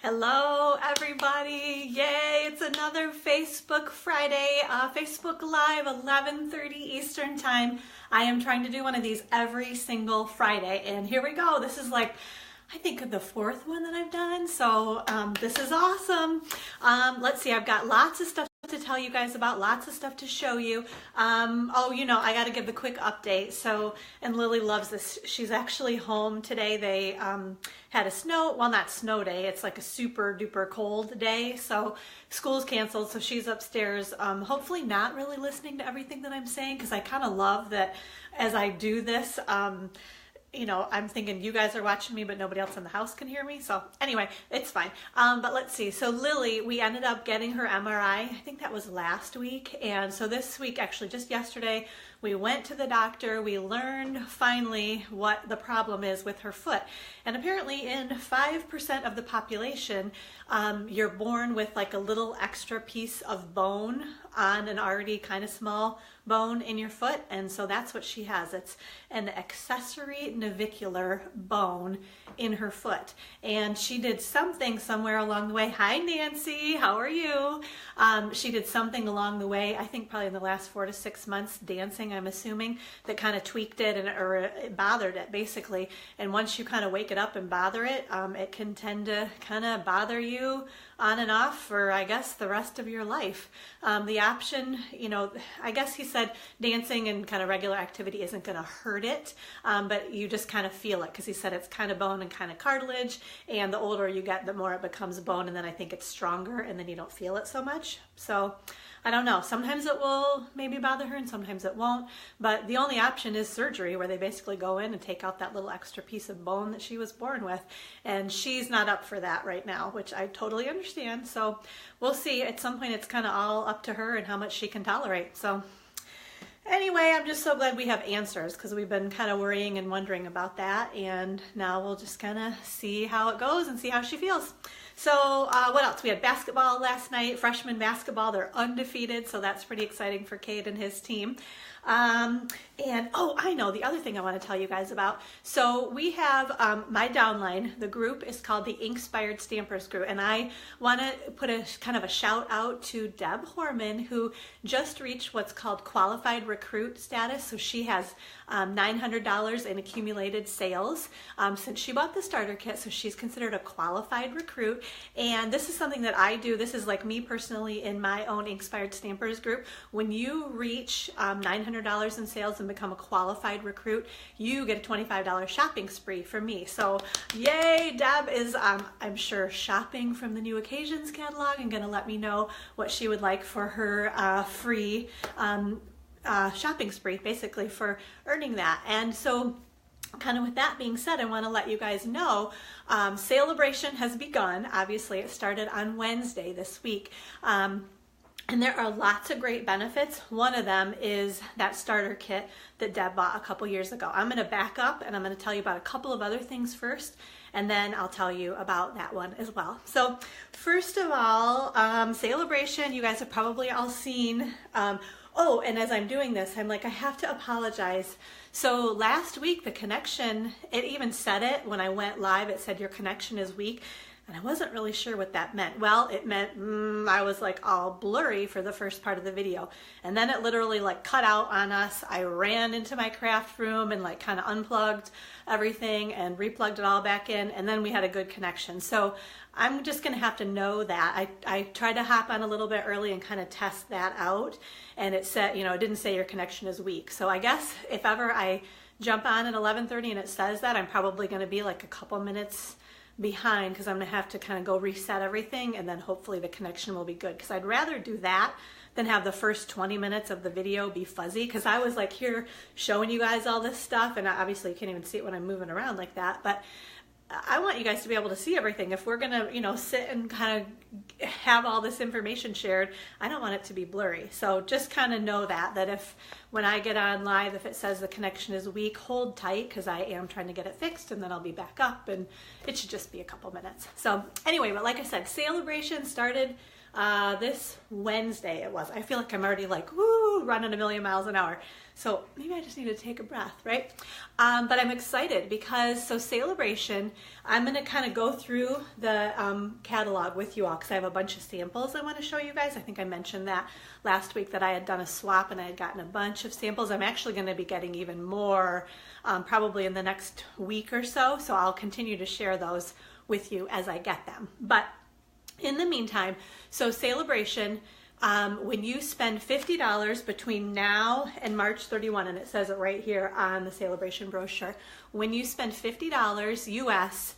Hello everybody, yay, it's another Facebook Friday, Facebook Live, 11:30 Eastern Time. I am trying to do one of these every single Friday, and here we go. This is like, I think the fourth one that I've done, so this is awesome. Let's see, I've got lots of stuff to tell you guys about, lots of stuff to show you. I got to give the quick update. So, and Lily loves this. She's actually home today. They had a not snow day. It's like a super duper cold day. So school's canceled. So she's upstairs, hopefully not really listening to everything that I'm saying, because I kind of love that as I do this, I'm thinking you guys are watching me, but nobody else in the house can hear me. So anyway, it's fine. But let's see. So Lily, we ended up getting her MRI. I think that was last week. And so this week, actually just yesterday, we went to the doctor. We learned finally what the problem is with her foot. And apparently in 5% of the population, you're born with like a little extra piece of bone on an already kind of small bone in your foot. And so that's what she has. It's an accessory navicular bone in her foot. And she did something somewhere along the way. Hi, Nancy. How are you? She did something along the way, I think probably in the last 4 to 6 months, dancing, I'm assuming, that kind of tweaked it or it bothered it basically. And once you kind of wake it up and bother it, it can tend to kind of bother you on and off for, I guess, the rest of your life. The option, I guess he said dancing and kind of regular activity isn't going to hurt it, but you just kind of feel it, because he said it's kind of bone and kind of cartilage, and the older you get, the more it becomes bone, and then I think it's stronger, and then you don't feel it so much. So I don't know. Sometimes it will maybe bother her and sometimes it won't. But the only option is surgery, where they basically go in and take out that little extra piece of bone that she was born with. And she's not up for that right now, which I totally understand. So we'll see. At some point, it's kind of all up to her and how much she can tolerate. So anyway, I'm just so glad we have answers, because we've been kind of worrying and wondering about that. And now we'll just kind of see how it goes and see how she feels. So what else? We had basketball last night, freshman basketball. They're undefeated, so that's pretty exciting for Cade and his team. I know the other thing I want to tell you guys about. So we have my downline. The group is called the Inkspired Stampers Group, and I want to put a kind of a shout out to Deb Horman, who just reached what's called qualified recruit status. So she has $900 in accumulated sales since she bought the starter kit. So she's considered a qualified recruit, and this is something that I do. This is like me personally in my own Inkspired Stampers Group. When you reach $900 in sales and become a qualified recruit, you get a $25 shopping spree from me. So yay, Deb is, I'm sure, shopping from the New Occasions catalog and going to let me know what she would like for her free shopping spree, basically, for earning that. And so kind of with that being said, I want to let you guys know Sale-a-Bration has begun. Obviously, it started on Wednesday this week. And there are lots of great benefits. One of them is that starter kit that Deb bought a couple years ago. I'm going to back up and I'm going to tell you about a couple of other things first, and then I'll tell you about that one as well. So first of all, Sale-a-Bration, you guys have probably all seen. And as I'm doing this, I'm like, I have to apologize. So last week, the connection, it even said it when I went live, it said your connection is weak. And I wasn't really sure what that meant. Well, it meant I was like all blurry for the first part of the video. And then it literally like cut out on us. I ran into my craft room and like kind of unplugged everything and replugged it all back in. And then we had a good connection. So I'm just going to have to know that. I tried to hop on a little bit early and kind of test that out. And it said, it didn't say your connection is weak. So I guess if ever I jump on at 11:30 and it says that, I'm probably going to be like a couple minutes behind, because I'm going to have to kind of go reset everything, and then hopefully the connection will be good, because I'd rather do that than have the first 20 minutes of the video be fuzzy, because I was like here showing you guys all this stuff, and obviously you can't even see it when I'm moving around like that, but I want you guys to be able to see everything. If we're going to, sit and kind of have all this information shared, I don't want it to be blurry. So just kind of know that if when I get on live, if it says the connection is weak, hold tight, because I am trying to get it fixed, and then I'll be back up, and it should just be a couple minutes. So anyway, but like I said, Sale-a-Bration started this Wednesday it was. I feel like I'm already like, woo, running a million miles an hour. So maybe I just need to take a breath, right? But I'm excited because, so Sale-a-Bration, I'm gonna kind of go through the catalog with you all because I have a bunch of samples I want to show you guys. I think I mentioned that last week that I had done a swap and I had gotten a bunch of samples. I'm actually gonna be getting even more probably in the next week or so. So I'll continue to share those with you as I get them. But in the meantime, so Sale-a-Bration, when you spend $50 between now and March 31, and it says it right here on the Sale-a-Bration brochure, when you spend $50 US,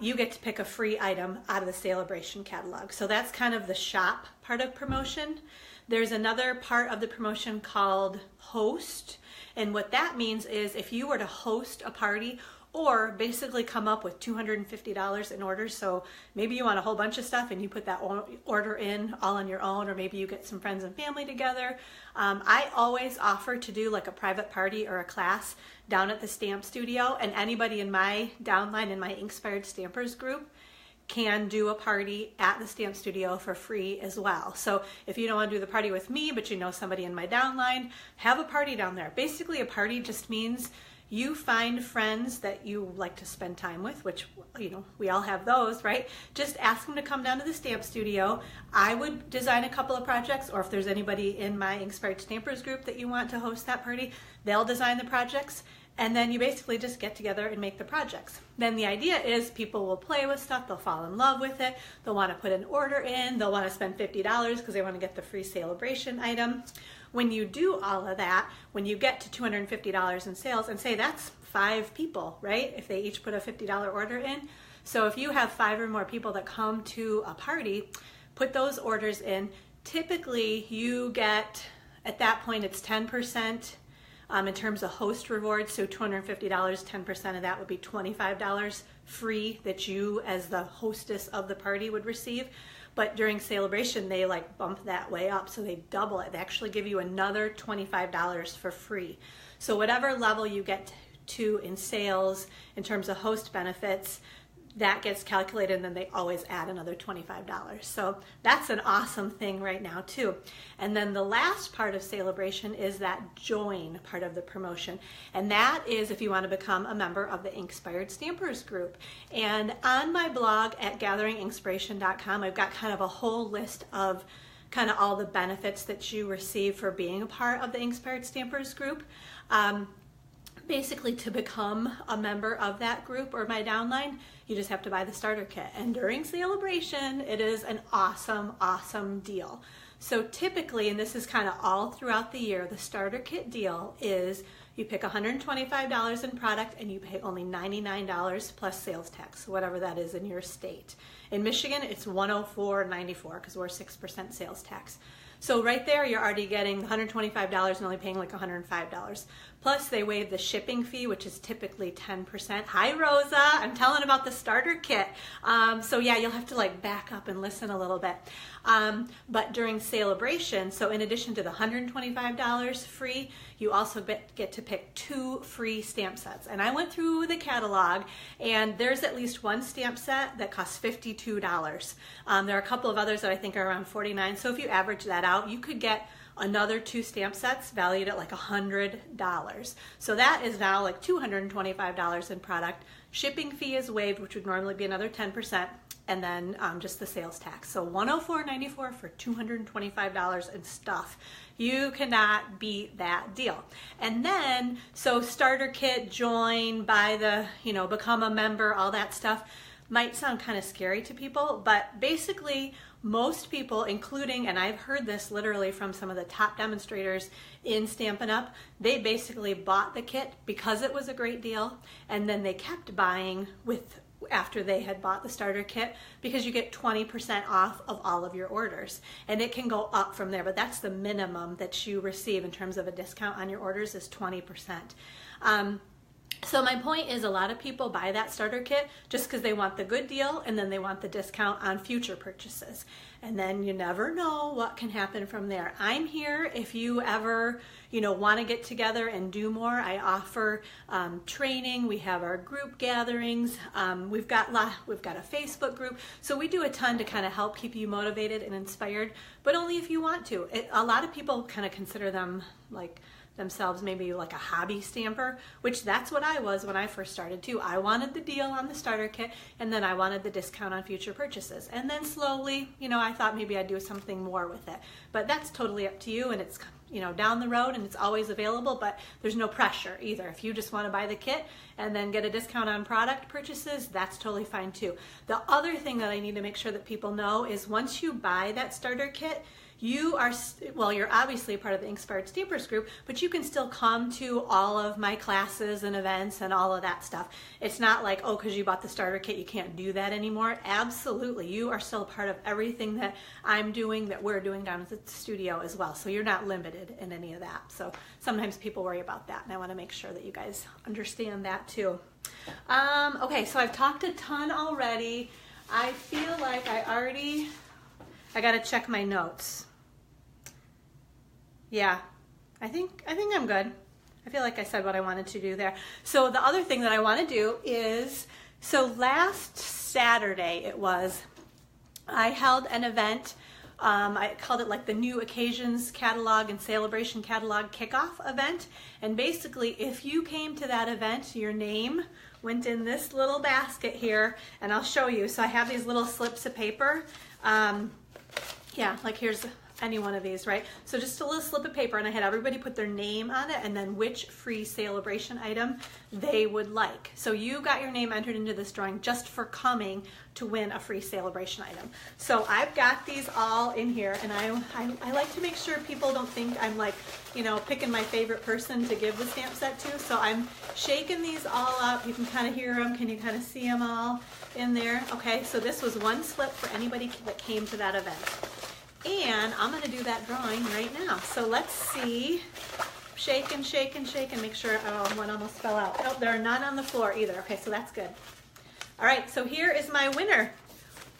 you get to pick a free item out of the Sale-a-Bration catalog. So that's kind of the shop part of promotion. There's another part of the promotion called host. And what that means is if you were to host a party or basically come up with $250 in orders. So maybe you want a whole bunch of stuff and you put that order in all on your own, or maybe you get some friends and family together. I always offer to do like a private party or a class down at the stamp studio, and anybody in my downline in my Inkspired Stampers group can do a party at the stamp studio for free as well. So if you don't want to do the party with me, but you know somebody in my downline, have a party down there. Basically a party just means you find friends that you like to spend time with, which, you know, we all have those, right? Just ask them to come down to the stamp studio. I would design a couple of projects, or if there's anybody in my Inkspired Stampers group that you want to host that party, they'll design the projects. And then you basically just get together and make the projects. Then the idea is people will play with stuff, they'll fall in love with it, they'll want to put an order in, they'll want to spend $50 because they want to get the free Sale-a-Bration item. When you do all of that, when you get to $250 in sales, and say that's 5 people, right? If they each put a $50 order in. So if you have 5 or more people that come to a party, put those orders in. Typically you get, at that point it's 10%. In terms of host rewards, so $250, 10% of that would be $25 free that you as the hostess of the party would receive. But during Sale-a-Bration, they like bump that way up, so they double it. They actually give you another $25 for free. So whatever level you get to in sales in terms of host benefits, that gets calculated, and then they always add another $25. So that's an awesome thing right now too. And then the last part of Sale-a-Bration is that join part of the promotion. And that is if you want to become a member of the Inkspired Stampers group. And on my blog at gatheringinkspiration.com, I've got kind of a whole list of kind of all the benefits that you receive for being a part of the Inkspired Stampers group. Basically, to become a member of that group or my downline, you just have to buy the starter kit. And during Sale-a-Bration, it is an awesome, awesome deal. So typically, and this is kind of all throughout the year, the starter kit deal is you pick $125 in product and you pay only $99 plus sales tax, whatever that is in your state. In Michigan, it's $104.94 because we're 6% sales tax. So right there, you're already getting $125 and only paying like $105. Plus, they waive the shipping fee, which is typically 10%. Hi, Rosa. I'm telling about the starter kit. So yeah, you'll have to like back up and listen a little bit. But during Sale-a-Bration, so in addition to the $125 free, you also get to pick 2 free stamp sets. And I went through the catalog, and there's at least one stamp set that costs $52. There are a couple of others that I think are around $49. So if you average that out, you could get another 2 stamp sets valued at like $100. So that is now like $225 in product. Shipping fee is waived, which would normally be another 10%, and then just the sales tax. So $104.94 for $225 in stuff. You cannot beat that deal. And then, so starter kit, join, buy the, become a member, all that stuff might sound kind of scary to people, but basically most people, including, and I've heard this literally from some of the top demonstrators in Stampin' Up!, they basically bought the kit because it was a great deal, and then they kept buying after they had bought the starter kit, because you get 20% off of all of your orders. And it can go up from there, but that's the minimum that you receive in terms of a discount on your orders is 20%. So my point is, a lot of people buy that starter kit just because they want the good deal, and then they want the discount on future purchases. And then you never know what can happen from there. I'm here if you ever, want to get together and do more. I offer training. We have our group gatherings. We've got a Facebook group. So we do a ton to kind of help keep you motivated and inspired, but only if you want to. A lot of people kind of consider themselves maybe like a hobby stamper, which that's what I was when I first started too. I wanted the deal on the starter kit, and then I wanted the discount on future purchases. And then slowly, I thought maybe I'd do something more with it. But that's totally up to you, and it's down the road, and it's always available, but there's no pressure either. If you just want to buy the kit and then get a discount on product purchases, that's totally fine too. The other thing that I need to make sure that people know is once you buy that starter kit, you're obviously a part of the Inkspired Stampers group, but you can still come to all of my classes and events and all of that stuff. It's not like, oh, because you bought the starter kit, you can't do that anymore. Absolutely. You are still a part of everything that I'm doing, that we're doing down at the studio as well. So you're not limited in any of that. So sometimes people worry about that, and I want to make sure that you guys understand that too. Okay, so I've talked a ton already. I feel like I got to check my notes. Yeah, I think I'm good. I feel like I said what I wanted to do there. So the other thing that I want to do is, so last Saturday I held an event. I called it like the New Occasions Catalog and Sale-a-Bration Catalog Kickoff event. And basically, if you came to that event, your name went in this little basket here, and I'll show you. So I have these little slips of paper. Yeah, like here's any one of these, right? So just a little slip of paper, and I had everybody put their name on it and then which free Sale-a-Bration item they would like. So you got your name entered into this drawing just for coming to win a free Sale-a-Bration item. So I've got these all in here, and I like to make sure people don't think I'm like, picking my favorite person to give the stamp set to. So I'm shaking these all up. You can kind of hear them. Can you kind of see them all in there? Okay, so this was one slip for anybody that came to that event. And I'm going to do that drawing right now. So let's see. Shake and shake and shake and make sure, oh, one almost fell out. Oh, there are none on the floor either. Okay, so that's good. All right, so here is my winner.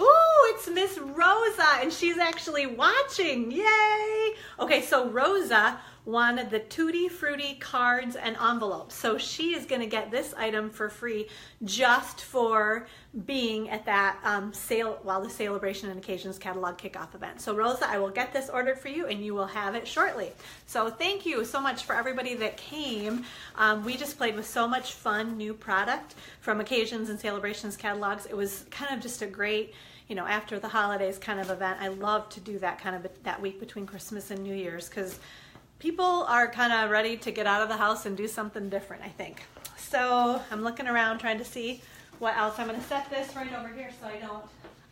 Ooh, it's Miss Rosa, and she's actually watching. Yay! Okay, so Rosa wanted the Tutti Frutti cards and envelopes. So she is going to get this item for free just for being at that the Sale-a-Bration and Occasions Catalog Kickoff event. So Rosa, I will get this ordered for you, and you will have it shortly. So thank you so much for everybody that came. We just played with so much fun new product from Occasions and Sale-a-Bration's catalogs. It was kind of just a great, after the holidays kind of event. I love to do that kind of that week between Christmas and New Year's, because people are kind of ready to get out of the house and do something different, I think. So I'm looking around trying to see what else. I'm going to set this right over here so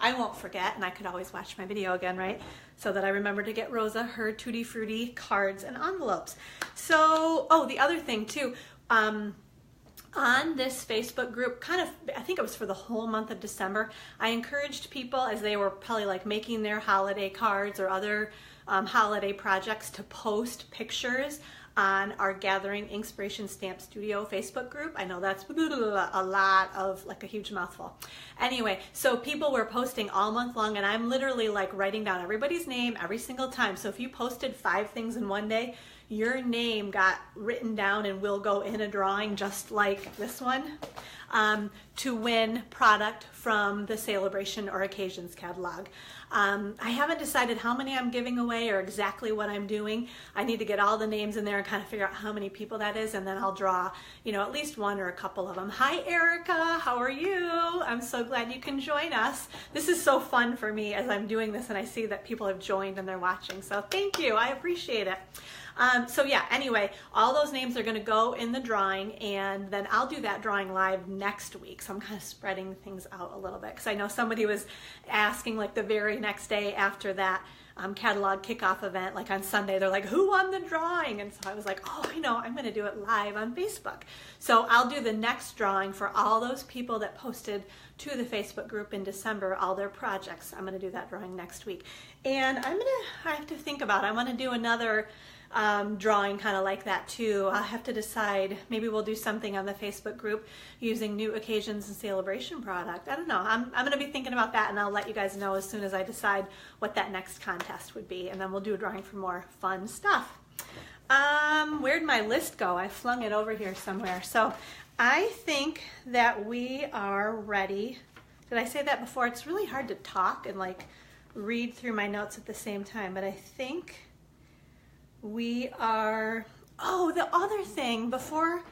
I won't forget, and I could always watch my video again, right? So that I remember to get Rosa her Tutti Frutti cards and envelopes. So, oh, the other thing too, on this Facebook group, I think it was for the whole month of December, I encouraged people as they were probably like making their holiday cards or other holiday projects to post pictures on our Gathering Inkspiration Stamp Studio Facebook group. I know that's a lot of, like, a huge mouthful. Anyway, so people were posting all month long, and I'm literally like writing down everybody's name every single time. So if you posted 5 things in one day, your name got written down and will go in a drawing just like this one to win product from the Sale-a-Bration or Occasions catalog. I haven't decided how many I'm giving away or exactly what I'm doing. I need to get all the names in there and kind of figure out how many people that is, and then I'll draw, at least one or a couple of them. Hi, Erica. How are you? I'm so glad you can join us. This is so fun for me as I'm doing this and I see that people have joined and they're watching. So thank you. I appreciate it. So yeah, anyway, all those names are going to go in the drawing, and then I'll do that drawing live next week. So I'm kind of spreading things out a little bit, because I know somebody was asking like the very next day after that catalog kickoff event, like on Sunday, they're like, who won the drawing? And so I was like, oh, I know, I'm going to do it live on Facebook. So I'll do the next drawing for all those people that posted to the Facebook group in December, all their projects. I'm going to do that drawing next week. And I have to think about it. I want to do another drawing kind of like that too. I'll have to decide. Maybe we'll do something on the Facebook group using New Occasions and Sale-a-Bration product. I don't know. I'm going to be thinking about that, and I'll let you guys know as soon as I decide what that next contest would be, and then we'll do a drawing for more fun stuff. Where'd my list go? I flung it over here somewhere. So I think that we are ready. Did I say that before? It's really hard to talk and like read through my notes at the same time, but I think we are. Oh, the other thing before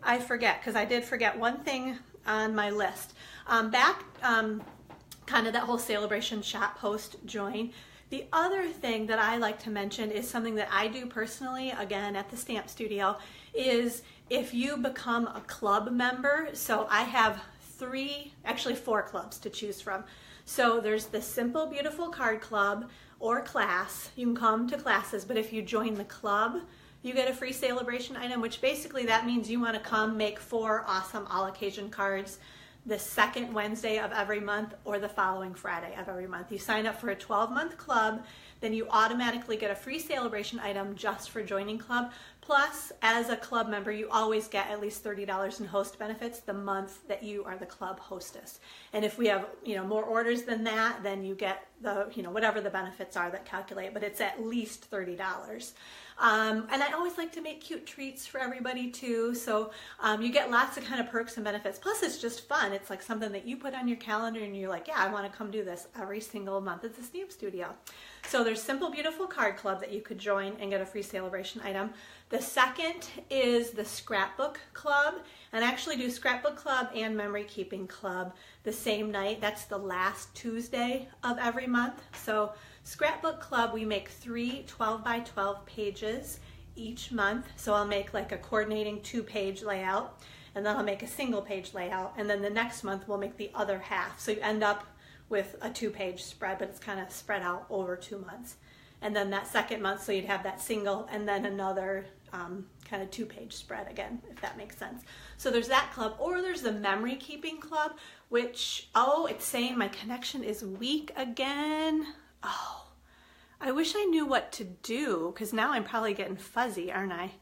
I forget, because I did forget one thing on my list. Back kind of that whole Sale-a-Bration shop host join. The other thing that I like to mention is something that I do personally, again at the stamp studio, is if you become a club member. So I have actually four clubs to choose from. So there's the Simple Beautiful Card Club or class. You can come to classes, but if you join the club, you get a free Sale-a-Bration item, which basically that means you want to come make 4 awesome all occasion cards the second Wednesday of every month or the following Friday of every month. You sign up for a 12-month club, then you automatically get a free Sale-a-Bration item just for joining club. Plus, as a club member, you always get at least $30 in host benefits the month that you are the club hostess. And if we have, more orders than that, then you get the, whatever the benefits are that calculate, but it's at least $30. And I always like to make cute treats for everybody too. So you get lots of kind of perks and benefits. Plus it's just fun. It's like something that you put on your calendar and you're like, yeah, I want to come do this every single month at the stamp studio. So there's Simple Beautiful Card Club that you could join and get a free Sale-a-Bration item. The second is the Scrapbook Club, and I actually do Scrapbook Club and Memory Keeping Club the same night. That's the last Tuesday of every month. So Scrapbook Club, we make 3 12-by-12 pages each month. So I'll make like a coordinating 2-page layout, and then I'll make a single page layout, and then the next month we'll make the other half. So you end up with a 2-page spread, but it's kind of spread out over 2 months. And then that second month, so you'd have that single and then another kind of 2-page spread again, if that makes sense. So there's that club, or there's the Memory Keeping Club, which, it's saying my connection is weak again. Oh, I wish I knew what to do, because now I'm probably getting fuzzy, aren't I?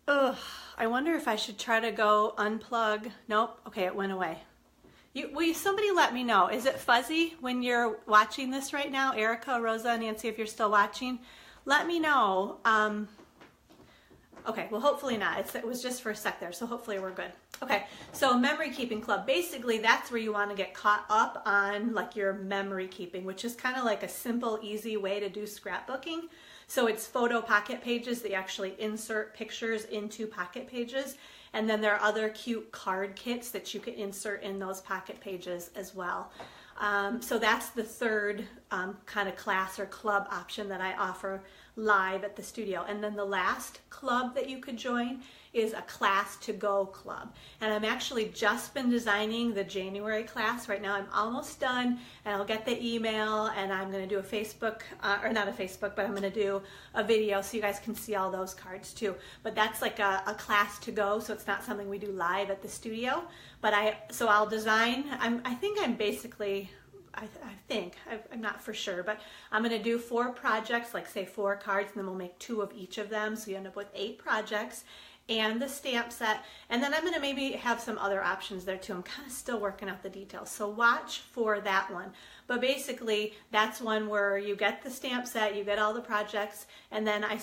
Ugh, I wonder if I should try to go unplug. Nope, okay, it went away. Will somebody let me know? Is it fuzzy when you're watching this right now? Erica, Rosa, Nancy, if you're still watching, let me know. Okay, well hopefully not. It was just for a sec there, so hopefully we're good. Okay, so Memory Keeping Club, basically that's where you want to get caught up on like your memory keeping, which is kind of like a simple, easy way to do scrapbooking. So it's photo pocket pages that you actually insert pictures into pocket pages. And then there are other cute card kits that you can insert in those pocket pages as well. So that's the third kind of class or club option that I offer live at the studio. And then the last club that you could join is a class to go club. And I'm actually just been designing the January class. Right now I'm almost done, and I'll get the email, and I'm going to do a Facebook, or not a Facebook, but I'm going to do a video so you guys can see all those cards too. But that's like a class to go, so it's not something we do live at the studio. But I'll design, I think I'm not for sure, but I'm going to do 4 projects, like say 4 cards, and then we'll make 2 of each of them. So you end up with 8 projects and the stamp set. And then I'm going to maybe have some other options there too. I'm kind of still working out the details. So watch for that one. But basically that's one where you get the stamp set, you get all the projects, and then I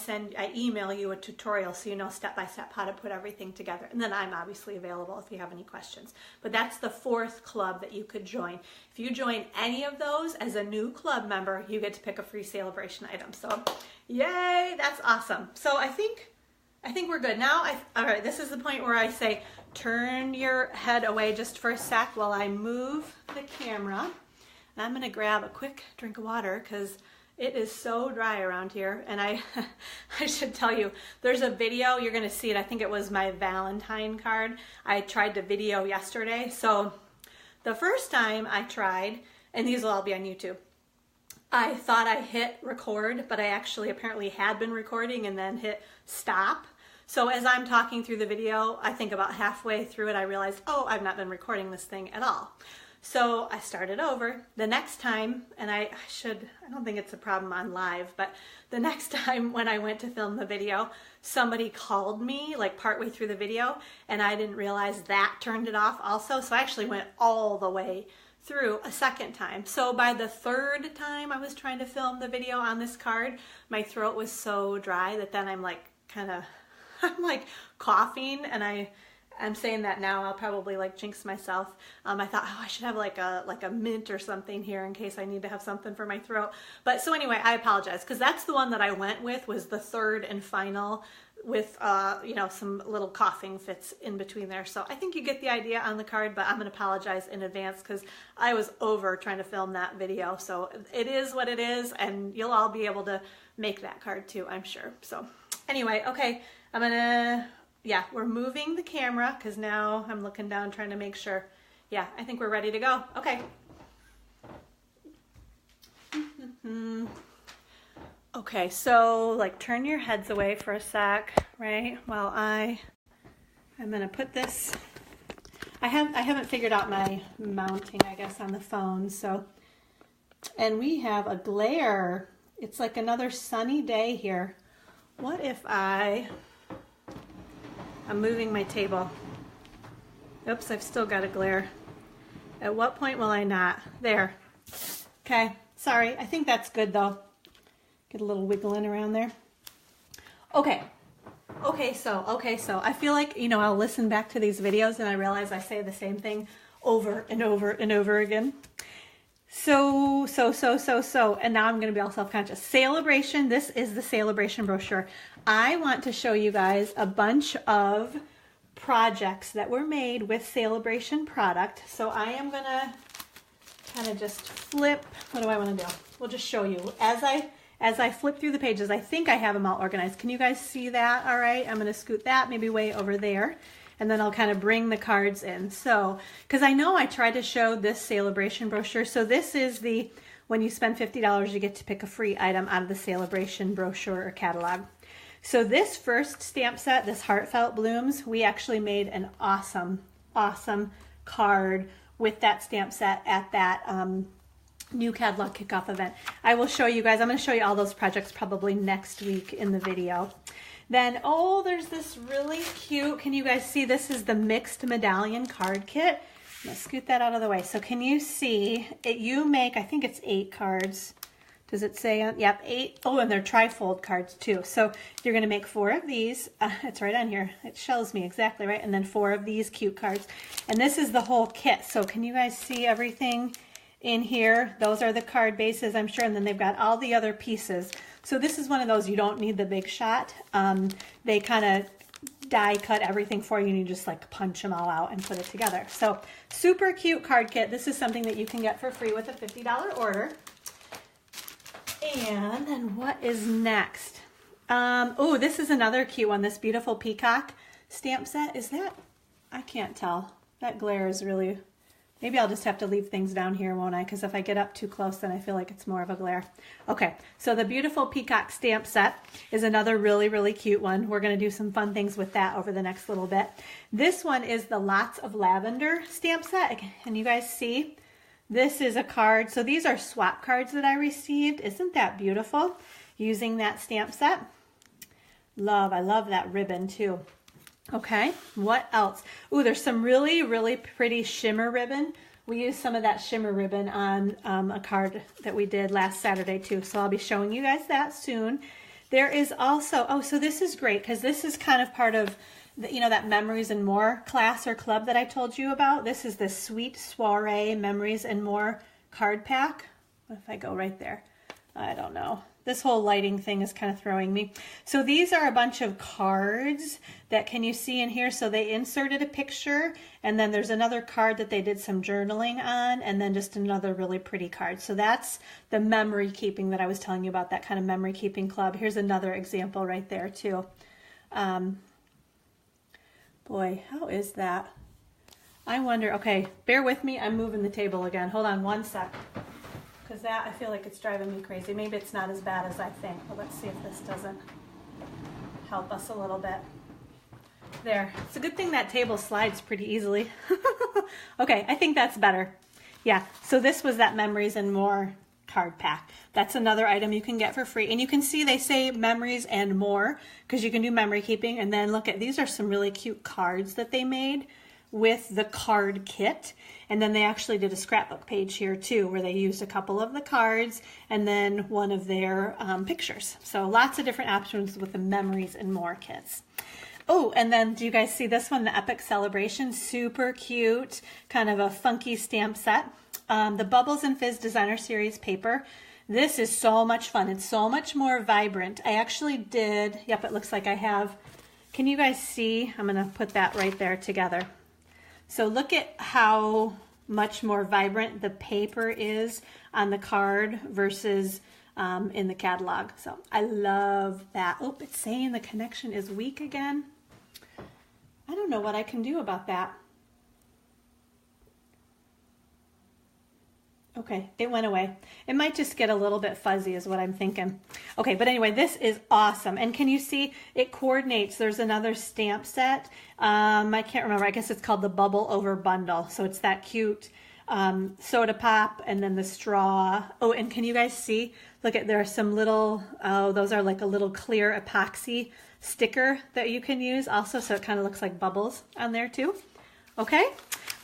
email you a tutorial so you know step by step how to put everything together. And then I'm obviously available if you have any questions. But that's the 4th club that you could join. If you join any of those as a new club member, you get to pick a free Sale-a-Bration item. So yay, that's awesome. So I think we're good. Now, all right, this is the point where I say, turn your head away just for a sec while I move the camera. And I'm gonna grab a quick drink of water because it is so dry around here. And I should tell you, there's a video, you're gonna see it, I think it was my Valentine card. I tried to video yesterday. So the first time I tried, and these will all be on YouTube, I thought I hit record, but I actually apparently had been recording and then hit stop. So as I'm talking through the video, I think about halfway through it, I realized, oh, I've not been recording this thing at all. So I started over. The next time, and I don't think it's a problem on live, but the next time when I went to film the video, somebody called me like partway through the video, and I didn't realize that turned it off also. So I actually went all the way through a second time. So by the third time I was trying to film the video on this card, my throat was so dry that then I'm like I'm like coughing, and I'm saying that now, I'll probably like jinx myself. I thought, oh, I should have like a mint or something here in case I need to have something for my throat. But so anyway, I apologize, because that's the one that I went with, was the third and final, with you know, some little coughing fits in between there. So I think you get the idea on the card, but I'm gonna apologize in advance because I was over trying to film that video. So it is what it is, and you'll all be able to make that card too, I'm sure. So anyway, okay, yeah, we're moving the camera because now I'm looking down trying to make sure. Yeah, I think we're ready to go. Okay. Okay, so like turn your heads away for a sec, right? While I'm gonna put this, I haven't figured out my mounting, I guess, on the phone. So, and we have a glare. It's like another sunny day here. What if I'm moving my table. Oops, I've still got a glare. At what point will I not? There. Okay, sorry. I think that's good though. Get a little wiggling around there. Okay. So I feel like, you know, I'll listen back to these videos and I realize I say the same thing over and over and over again. So, and now I'm going to be all self-conscious. Sale-a-Bration, this is the Sale-a-Bration brochure. I want to show you guys a bunch of projects that were made with Sale-a-Bration product. So I am going to kind of just flip. What do I want to do? We'll just show you. As I flip through the pages, I think I have them all organized. Can you guys see that? All right, I'm going to scoot that maybe way over there. And then I'll kind of bring the cards in. So, because I know I tried to show this Sale-a-Bration brochure. So this is the, when you spend $50, you get to pick a free item out of the Sale-a-Bration brochure or catalog. So this first stamp set, this Heartfelt Blooms, we actually made an awesome card with that stamp set at that new catalog kickoff event. I will show you guys, I'm going to show you all those projects probably next week in the video. Then, oh, there's this really cute, can you guys see, this is the mixed medallion card kit. I'm going to scoot that out of the way. So can you see, you make, I think it's 8 cards. Does it say, yep, 8. Oh, and they're trifold cards too. So you're going to make 4 of these. It's right on here. It shows me exactly, right? And then 4 of these cute cards. And this is the whole kit. So can you guys see everything in here? Those are the card bases, I'm sure. And then they've got all the other pieces. So this is one of those, you don't need the big shot. They kind of die cut everything for you and you just like punch them all out and put it together. So super cute card kit. This is something that you can get for free with a $50 order. And then what is next? Oh, this is another cute one, this beautiful peacock stamp set. Is that, I can't tell. That glare is really, maybe I'll just have to leave things down here, won't I? Because if I get up too close, then I feel like it's more of a glare. Okay, so the beautiful peacock stamp set is another really cute one. We're going to do some fun things with that over the next little bit. This one is the Lots of Lavender stamp set. Can you guys see? This is a card. So these are swap cards that I received. Isn't that beautiful? Using that stamp set. I love that ribbon too. Okay, what else? Ooh, there's some really pretty shimmer ribbon. We used some of that shimmer ribbon on a card that we did last Saturday too. So I'll be showing you guys that soon. There is also, oh, so this is great because this is kind of part of the, you know, that Memories and More class or club that I told you about. This is the Sweet Soiree Memories and More card pack. What if I go right there? I don't know. This whole lighting thing is kind of throwing me. So these are a bunch of cards that, can you see in here? So they inserted a picture and then there's another card that they did some journaling on and then just another really pretty card. So that's the memory keeping that I was telling you about, that kind of memory keeping club. Here's another example right there too. Boy, how is that? I wonder, okay, bear with me. I'm moving the table again. Hold on one sec. Because that, I feel like it's driving me crazy. Maybe it's not as bad as I think. But let's see if this doesn't help us a little bit. There. It's a good thing that table slides pretty easily. Okay, I think that's better. Yeah, so this was that Memories and More card pack. That's another item you can get for free. And you can see they say Memories and More because you can do memory keeping. And then look at, these are some really cute cards that they made with the card kit. And then they actually did a scrapbook page here too, where they used a couple of the cards and then one of their pictures. So lots of different options with the Memories and More kits. Oh, and then do you guys see this one, the Epic Celebration? Super cute, kind of a funky stamp set. The Bubbles and Fizz Designer Series paper. This is so much fun. It's so much more vibrant. I actually did, yep, it looks like I have, can you guys see? I'm gonna put that right there together. So look at how much more vibrant the paper is on the card versus in the catalog. So I love that. Oh, it's saying the connection is weak again. I don't know what I can do about that. Okay, it went away. It might just get a little bit fuzzy is what I'm thinking. Okay, but anyway, this is awesome. And can you see it coordinates? There's another stamp set. I can't remember. I guess it's called the Bubble Over Bundle. So it's that cute soda pop and then the straw. Oh, and can you guys see? Look at, there are some little, oh, those are like a little clear epoxy sticker that you can use also. So it kind of looks like bubbles on there too. Okay.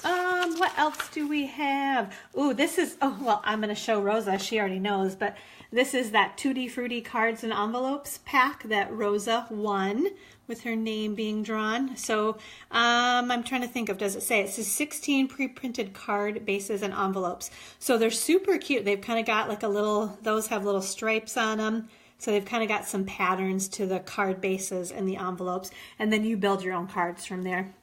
What else do we have? Ooh, this is, oh, well, I'm going to show Rosa. She already knows, but this is that Tutti Frutti cards and envelopes pack that Rosa won with her name being drawn. So I'm trying to think of, does it say? It says 16 pre-printed card bases and envelopes. So they're super cute. They've kind of got like a little, those have little stripes on them. So they've kind of got some patterns to the card bases and the envelopes. And then you build your own cards from there.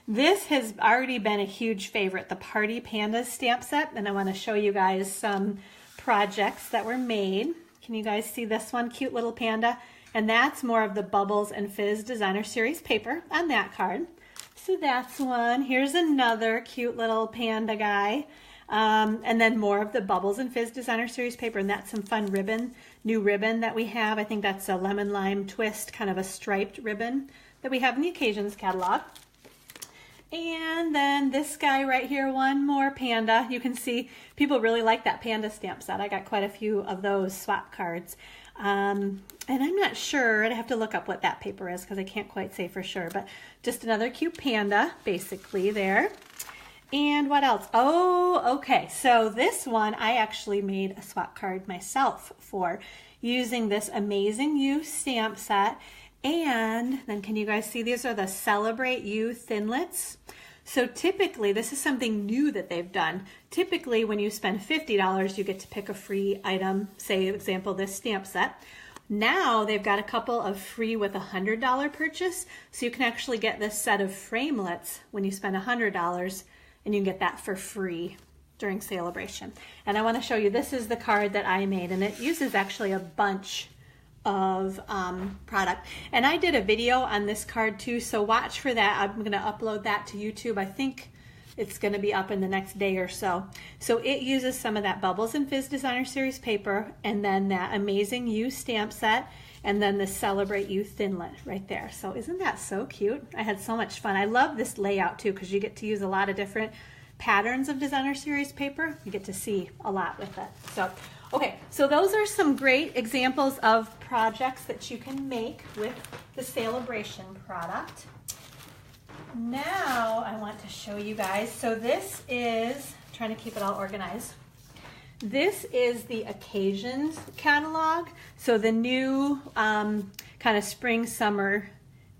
This has already been a huge favorite, the Party Pandas stamp set, and I want to show you guys some projects that were made. Can you guys see this one? Cute little panda. And that's more of the Bubbles and Fizz Designer Series paper on that card. So that's one. Here's another cute little panda guy. And then more of the Bubbles and Fizz Designer Series paper, and that's some fun ribbon, new ribbon that we have. I think that's a lemon lime twist, kind of a striped ribbon that we have in the Occasions catalog. And then this guy right here, one more panda. You can see people really like that panda stamp set. I got quite a few of those swap cards. And I'm not sure, I'd have to look up what that paper is because I can't quite say for sure, but just another cute panda basically there. And what else? Oh, okay. So this one I actually made a swap card myself for using this Amazing You stamp set. And then can you guys see these are the Celebrate You Thinlits? So typically, this is something new that they've done. Typically, when you spend $50, you get to pick a free item, say, for example, this stamp set. Now they've got a couple of free with a $100 purchase. So you can actually get this set of framelits when you spend $100 and you can get that for free during Sale-a-Bration. And I want to show you, this is the card that I made and it uses actually a bunch of product, and I did a video on this card too, so watch for that. I'm going to upload that to YouTube. I think it's going to be up in the next day or so. So it uses some of that Bubbles and Fizz Designer Series paper and then that Amazing You stamp set and then the Celebrate You Thinlit right there. So isn't that so cute? I had so much fun. I love this layout too because you get to use a lot of different patterns of Designer Series paper. You get to see a lot with it. So okay, so those are some great examples of projects that you can make with the Sale-a-Bration product. Now I want to show you guys, so this is, I'm trying to keep it all organized. This is the Occasions catalog. So the new kind of spring summer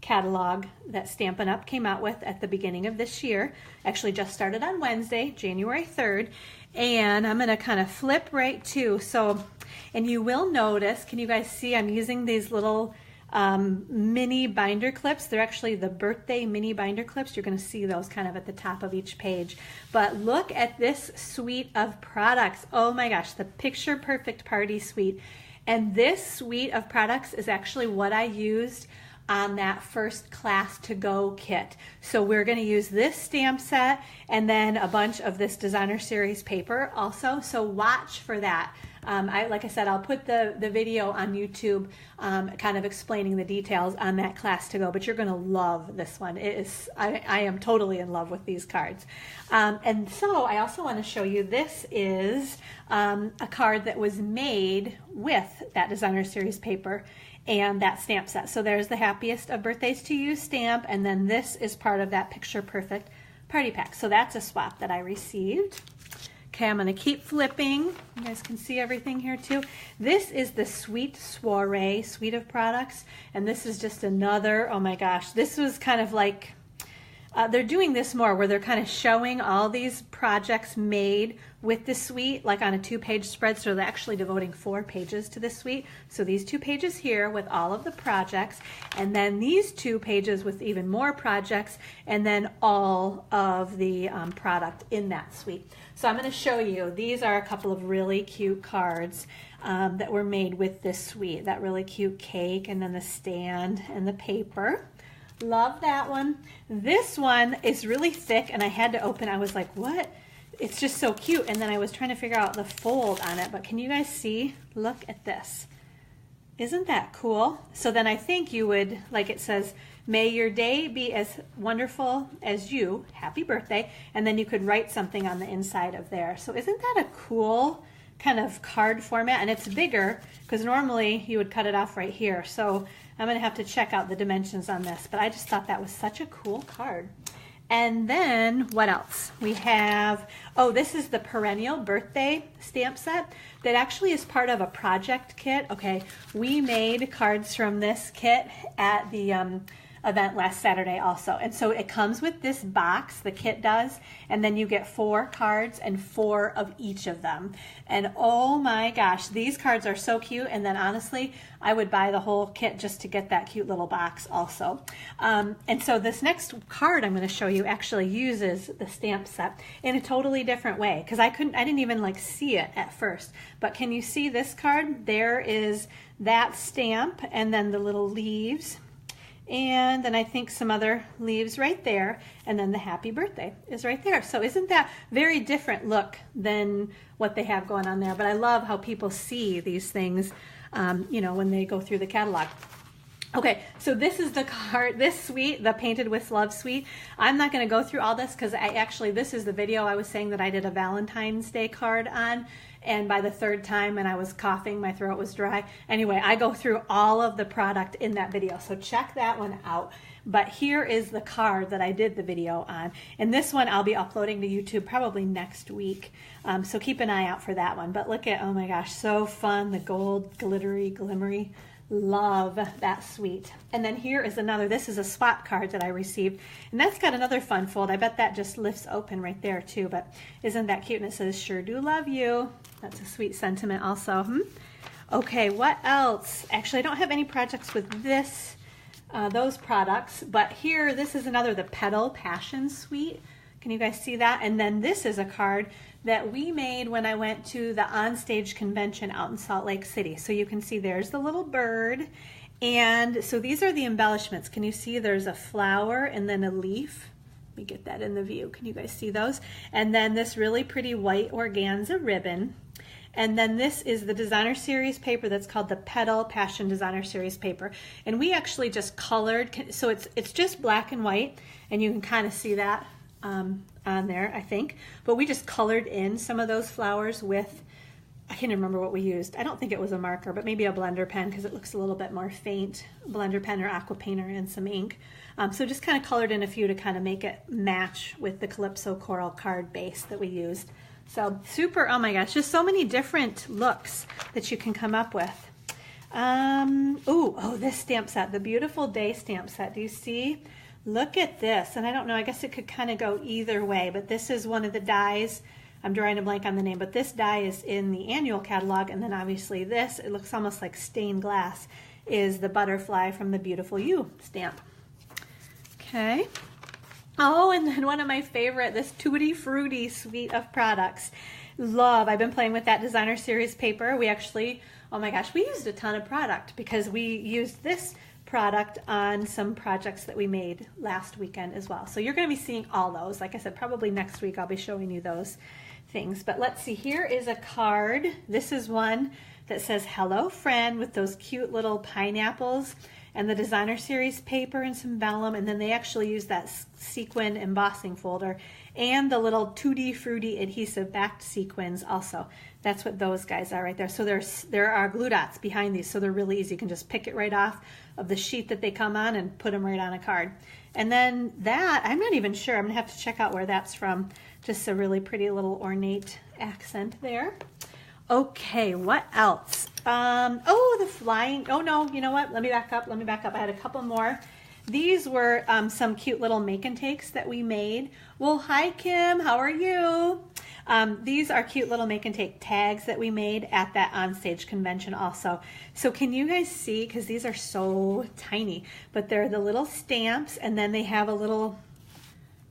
catalog that Stampin' Up! Came out with at the beginning of this year. Actually just started on Wednesday, January 3rd. And I'm going to kind of flip right to, so, and you will notice, can you guys see I'm using these little mini binder clips. They're actually the birthday mini binder clips. You're going to see those kind of at the top of each page. But look at this suite of products. Oh my gosh, the Picture Perfect Party Suite. And this suite of products is actually what I used on that first class to go kit. So we're going to use this stamp set and then a bunch of this designer series paper also. So watch for that. Like I said, I'll put the video on YouTube kind of explaining the details on that class to go, but you're going to love this one. It is, I am totally in love with these cards. And so I also want to show you, this is a card that was made with that designer series paper and that stamp set. So there's the happiest of birthdays to you stamp, and then this is part of that picture perfect party pack. So that's a swap that I received. Okay, I'm going to keep flipping. You guys can see everything here too. This is the Sweet SOIREE suite of products, and this is just another, oh my gosh, this was kind of like, they're doing this more where they're kind of showing all these projects made with the suite, like on a 2-page spread. So they're actually devoting 4 pages to this suite. So these 2 pages here with all of the projects, and then these 2 pages with even more projects, and then all of the product in that suite. So I'm going to show you, these are a couple of really cute cards that were made with this suite. That really cute cake, and then the stand and the paper. Love that one. This one is really thick, and I had to open, I was like, what? It's just so cute. And then I was trying to figure out the fold on it, but can you guys see? Look at this. Isn't that cool? So then I think you would, like it says, may your day be as wonderful as you, happy birthday, and then you could write something on the inside of there. So isn't that a cool kind of card format? And it's bigger, because normally you would cut it off right here. So I'm going to have to check out the dimensions on this, but I just thought that was such a cool card. And then what else? We have, oh, this is the perennial birthday stamp set that actually is part of a project kit. Okay, we made cards from this kit at the event last Saturday also. And so it comes with this box, the kit does, and then you get 4 cards and 4 of each of them. And oh my gosh, these cards are so cute. And then honestly, I would buy the whole kit just to get that cute little box also. And so this next card I'm going to show you actually uses the stamp set in a totally different way, because I didn't even like see it at first. But can you see this card? There is that stamp, and then the little leaves, and then I think some other leaves right there, and then the happy birthday is right there. So isn't that very different look than what they have going on there? But I love how people see these things, you know, when they go through the catalog. Okay, so this is the card, this suite, the Painted with Love suite. I'm not going to go through all this because this is the video I was saying that I did a Valentine's Day card on, and by the 3rd time, and I was coughing, my throat was dry. Anyway, I go through all of the product in that video, so check that one out. But here is the card that I did the video on, and this one I'll be uploading to YouTube probably next week, so keep an eye out for that one. But look at, oh my gosh, so fun, the gold, glittery, glimmery. Love that suite. And then here is another, this is a swap card that I received, and that's got another fun fold. I bet that just lifts open right there too, but isn't that cute? And it says, sure do love you. That's a sweet sentiment also. Okay, what else? Actually, I don't have any projects with this, those products, but here, this is another, the Petal Passion suite. Can you guys see that? And then this is a card that we made when I went to the Onstage convention out in Salt Lake City. So you can see there's the little bird. And so these are the embellishments. Can you see there's a flower and then a leaf? Let me get that in the view. Can you guys see those? And then this really pretty white organza ribbon. And then this is the designer series paper that's called the Petal Passion designer series paper. And we actually just colored, so it's just black and white, and you can kind of see that on there, I think. But we just colored in some of those flowers with, I can't remember what we used. I don't think it was a marker, but maybe a blender pen, because it looks a little bit more faint. Blender pen or aqua painter and some ink. So just kind of colored in a few to kind of make it match with the Calypso Coral card base that we used. So super, oh my gosh, just so many different looks that you can come up with. Oh, this stamp set, the Beautiful Day stamp set. Do you see? Look at this, and I don't know, I guess it could kind of go either way, but this is one of the dies. I'm drawing a blank on the name, but this die is in the annual catalog, and then obviously this, it looks almost like stained glass, is the butterfly from the Beautiful You stamp. Okay. Oh, and then one of my favorite, this Tutti Frutti suite of products. Love, I've been playing with that designer series paper. We actually, oh my gosh, we used a ton of product because we used this product on some projects that we made last weekend as well. So you're going to be seeing all those. Like I said, probably next week I'll be showing you those things. But let's see, here is a card. This is one that says hello friend with those cute little pineapples and the designer series paper and some vellum, and then they actually use that sequin embossing folder and the little tutti frutti adhesive backed sequins also. That's what those guys are right there. So there are glue dots behind these, so they're really easy. You can just pick it right off of the sheet that they come on and put them right on a card. And then that, I'm not even sure. I'm gonna have to check out where that's from. Just a really pretty little ornate accent there. Okay, what else? Oh, the flying, oh no, you know what? Let me back up. I had a couple more. These were some cute little make and takes that we made. Well, hi Kim, how are you? These are cute little make and take tags that we made at that onstage convention also. So can you guys see, because these are so tiny, but they're the little stamps, and then they have a little,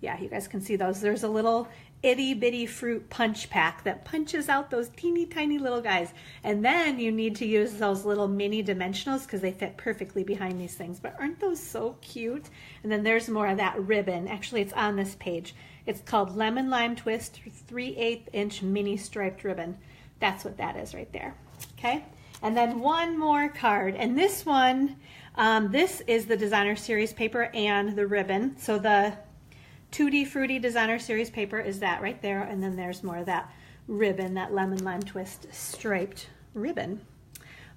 yeah, you guys can see those. There's a little itty bitty fruit punch pack that punches out those teeny tiny little guys. And then you need to use those little mini dimensionals because they fit perfectly behind these things. But aren't those so cute? And then there's more of that ribbon. Actually, it's on this page. It's called Lemon Lime Twist 3/8 inch mini striped ribbon. That's what that is right there. Okay. And then one more card. And this one, this is the designer series paper and the ribbon. So the Tutti Frutti designer series paper is that right there, and then there's more of that ribbon, that lemon lime twist striped ribbon.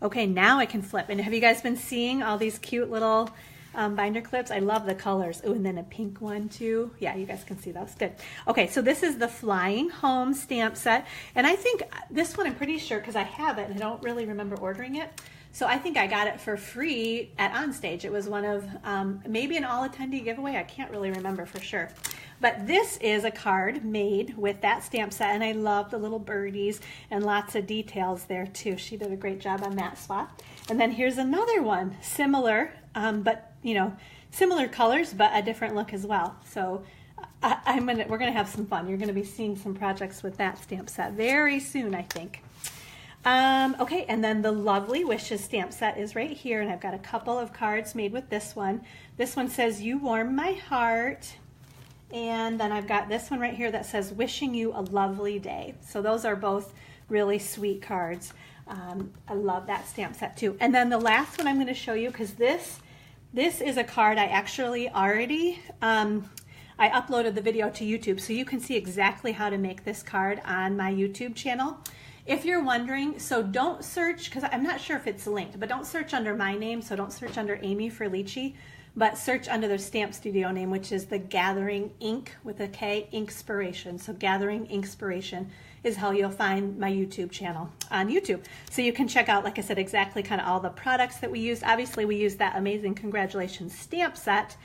Okay, now I can flip. And have you guys been seeing all these cute little binder clips? I love the colors. Oh, and then a pink one too. Yeah, you guys can see those. Good. Okay, so this is the Flying Home stamp set, and I think this one I'm pretty sure, because I have it and I don't really remember ordering it. So I think I got it for free at Onstage. It was one of maybe an all attendee giveaway. I can't really remember for sure. But this is a card made with that stamp set, and I love the little birdies and lots of details there too. She did a great job on that swap. And then here's another one, similar, but you know, similar colors, but a different look as well. So we're gonna have some fun. You're gonna be seeing some projects with that stamp set very soon, I think. Okay, and then the Lovely Wishes stamp set is right here, and I've got a couple of cards made with this one. This one says, "You warm my heart," and then I've got this one right here that says, "Wishing you a lovely day." So those are both really sweet cards. I love that stamp set too. And then the last one I'm going to show you, because this is a card I actually already, I uploaded the video to YouTube, so you can see exactly how to make this card on my YouTube channel. If you're wondering, so don't search, because I'm not sure if it's linked, but don't search under my name, so don't search under Amy Frillici, but search under the stamp studio name, which is the Gathering Ink with a K, Inkspiration. So Gathering Inkspiration is how you'll find my YouTube channel on YouTube. So you can check out, like I said, exactly kind of all the products that we used. Obviously, we used that amazing Congratulations stamp set.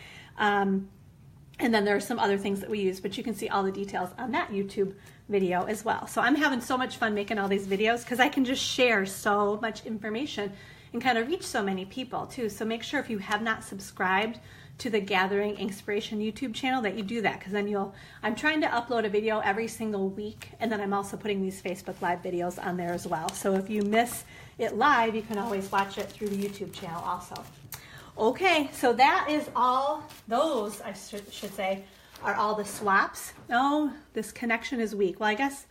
And then there are some other things that we use, but you can see all the details on that YouTube video as well. So I'm having so much fun making all these videos because I can just share so much information and kind of reach so many people too. So make sure if you have not subscribed to the Gathering Inkspiration YouTube channel that you do that, because then I'm trying to upload a video every single week, and then I'm also putting these Facebook Live videos on there as well. So if you miss it live, you can always watch it through the YouTube channel also. Okay, so that is all, those I should say, are all the swaps. Oh, this connection is weak. Well, I guess,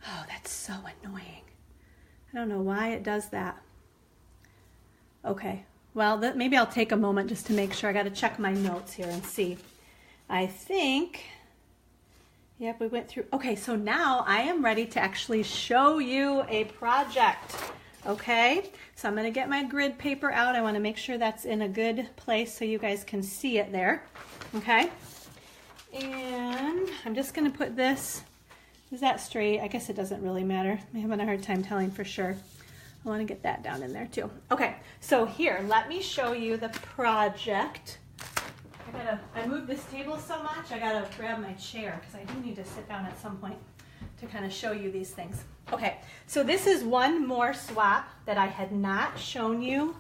oh, that's so annoying. I don't know why it does that. Okay, well, maybe I'll take a moment just to make sure. I got to check my notes here and see. I think, yep, we went through. Okay, so now I am ready to actually show you a project. Okay, so I'm going to get my grid paper out. I want to make sure that's in a good place so you guys can see it there. Okay, and I'm just going to put this, is that straight? I guess it doesn't really matter. I'm having a hard time telling for sure. I want to get that down in there too. Okay, so here, let me show you the project. I moved this table so much, I gotta grab my chair because I do need to sit down at some point to kind of show you these things. Okay, so this is one more swap that I had not shown you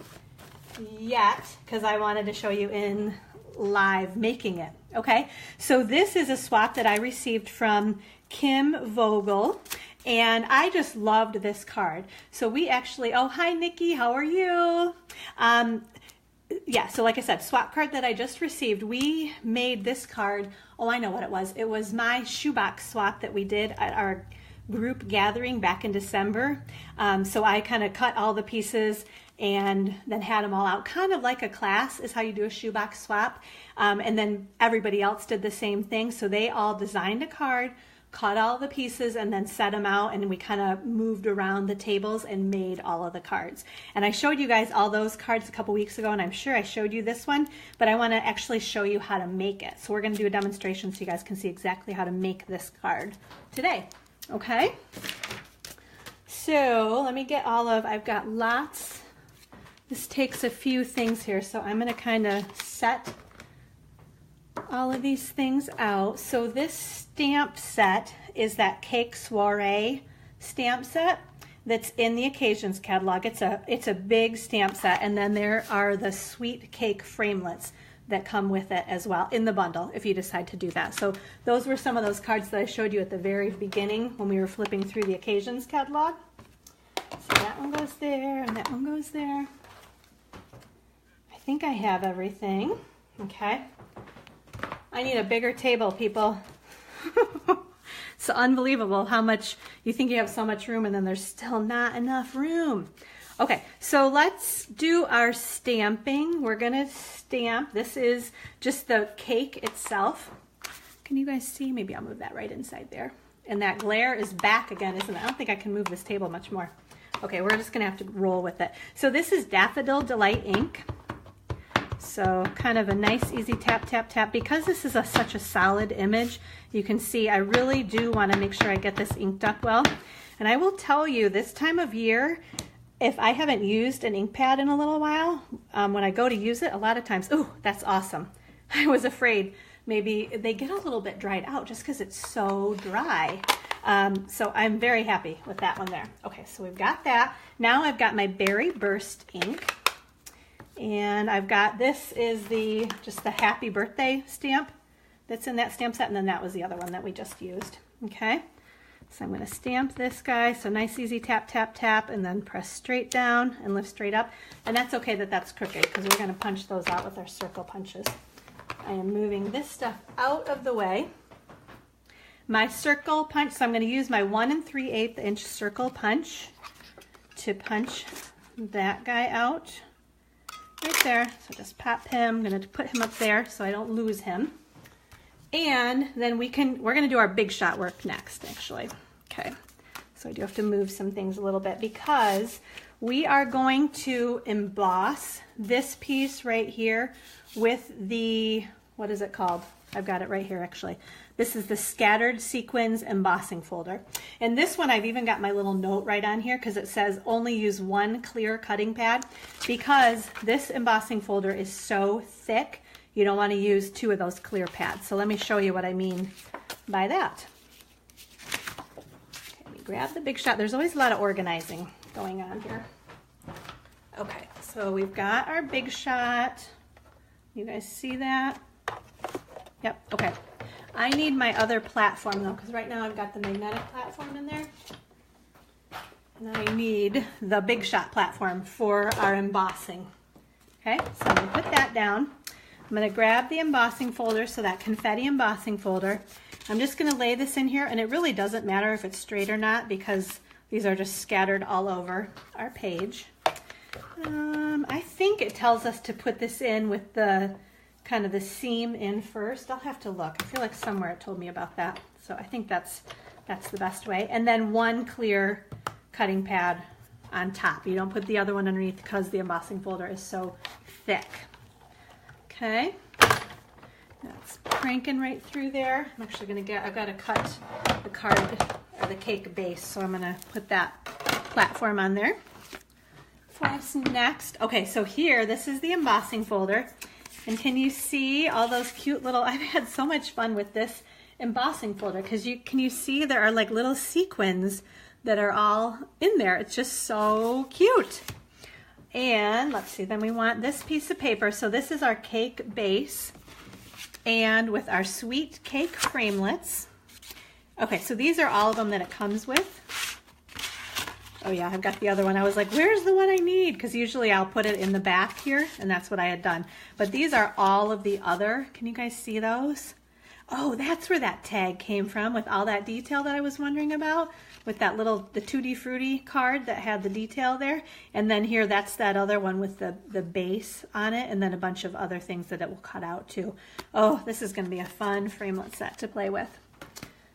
yet because I wanted to show you in live making it. Okay, so this is a swap that I received from Kim Vogel, and I just loved this card. So we actually, oh, hi Nikki, how are you? yeah, so like I said, swap card that I just received, we made this card. Oh, I know what it was. It was my shoebox swap that we did at our group gathering back in December. So I kind of cut all the pieces and then had them all out, kind of like a class is how you do a shoebox swap. And then everybody else did the same thing. So they all designed a card, cut all the pieces, and then set them out, and we kind of moved around the tables and made all of the cards. And I showed you guys all those cards a couple weeks ago, and I'm sure I showed you this one, but I want to actually show you how to make it. So we're going to do a demonstration so you guys can see exactly how to make this card today. Okay? So let me get I've got lots. This takes a few things here, so I'm going to kind of set all of these things out. So this stamp set is that Cake Soiree stamp set that's in the occasions catalog. It's a big stamp set, and then there are the sweet cake framelits that come with it as well in the bundle if you decide to do that. So those were some of those cards that I showed you at the very beginning when we were flipping through the occasions catalog. So that one goes there and that one goes there. I think I have everything. Okay. I need a bigger table, people. It's unbelievable how much you think you have so much room and then there's still not enough room. Okay, so let's do our stamping. We're gonna stamp. This is just the cake itself. Can you guys see? Maybe I'll move that right inside there. And that glare is back again, isn't it? I don't think I can move this table much more. Okay, we're just gonna have to roll with it. So this is Daffodil Delight ink. So kind of a nice easy tap, tap, tap. Because this is such a solid image, you can see I really do want to make sure I get this inked up well. And I will tell you, this time of year, if I haven't used an ink pad in a little while, when I go to use it, a lot of times, oh, that's awesome. I was afraid maybe they get a little bit dried out just because it's so dry. So I'm very happy with that one there. Okay, so we've got that. Now I've got my Berry Burst ink. And I've got, this is just the happy birthday stamp that's in that stamp set, and then that was the other one that we just used. Okay, so I'm going to stamp this guy. So nice easy tap, tap, tap, and then press straight down and lift straight up. And that's okay that that's crooked because we're going to punch those out with our circle punches. I am moving this stuff out of the way. My circle punch, so I'm going to use my 1 3/8 inch circle punch to punch that guy out. Right there, so just pop him. I'm going to put him up there so I don't lose him. And then we're going to do our big shot work next, actually. Okay, so I do have to move some things a little bit because we are going to emboss this piece right here with the, what is it called? I've got it right here actually. This is the Scattered Sequins embossing folder. And this one I've even got my little note right on here because it says only use 1 clear cutting pad because this embossing folder is so thick you don't want to use 2 of those clear pads. So let me show you what I mean by that. Okay, we grab the big shot. There's always a lot of organizing going on here. Okay, so we've got our big shot. You guys see that? Yep, okay. I need my other platform though, because right now I've got the magnetic platform in there. And I need the big shot platform for our embossing. Okay, so I'm going to put that down. I'm going to grab the embossing folder, so that confetti embossing folder. I'm just going to lay this in here, and it really doesn't matter if it's straight or not because these are just scattered all over our page. I think it tells us to put this in with the kind of the seam in first. I'll have to look. I feel like somewhere it told me about that. So I think that's the best way. And then 1 clear cutting pad on top. You don't put the other one underneath because the embossing folder is so thick. Okay. That's cranking right through there. I'm actually going to I've got to cut the card or the cake base. So I'm going to put that platform on there. For us next. Okay, so here, this is the embossing folder. And can you see all those cute little, I've had so much fun with this embossing folder because can you see there are like little sequins that are all in there. It's just so cute. And let's see, then we want this piece of paper. So this is our cake base and with our sweet cake framelits. Okay, so these are all of them that it comes with. Oh yeah, I've got the other one. I was like, where's the one I need? Because usually I'll put it in the back here, and that's what I had done. But these are all of the other, can you guys see those? Oh, that's where that tag came from with all that detail that I was wondering about, with that little, the Tutti Frutti card that had the detail there. And then here, that's that other one with the base on it, and then a bunch of other things that it will cut out too. Oh, this is gonna be a fun framelit set to play with.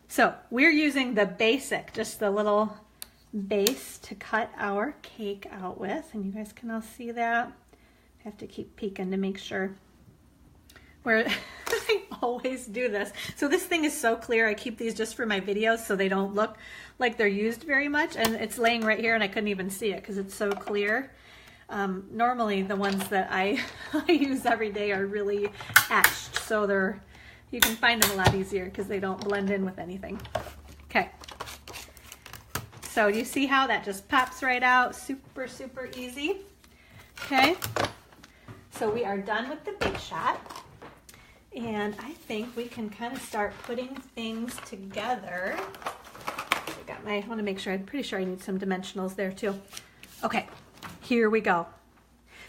So we're using the basic, just the little base to cut our cake out with, and you guys can all see that. I have to keep peeking to make sure. I always do this. So this thing is so clear. I keep these just for my videos so they don't look like they're used very much, and it's laying right here and I couldn't even see it because it's so clear. Normally the ones that I use every day are really etched, so you can find them a lot easier because they don't blend in with anything. Okay. So you see how that just pops right out, super, super easy. Okay, so we are done with the big shot. And I think we can kind of start putting things together. I want to make sure, I'm pretty sure I need some dimensionals there too. Okay, here we go.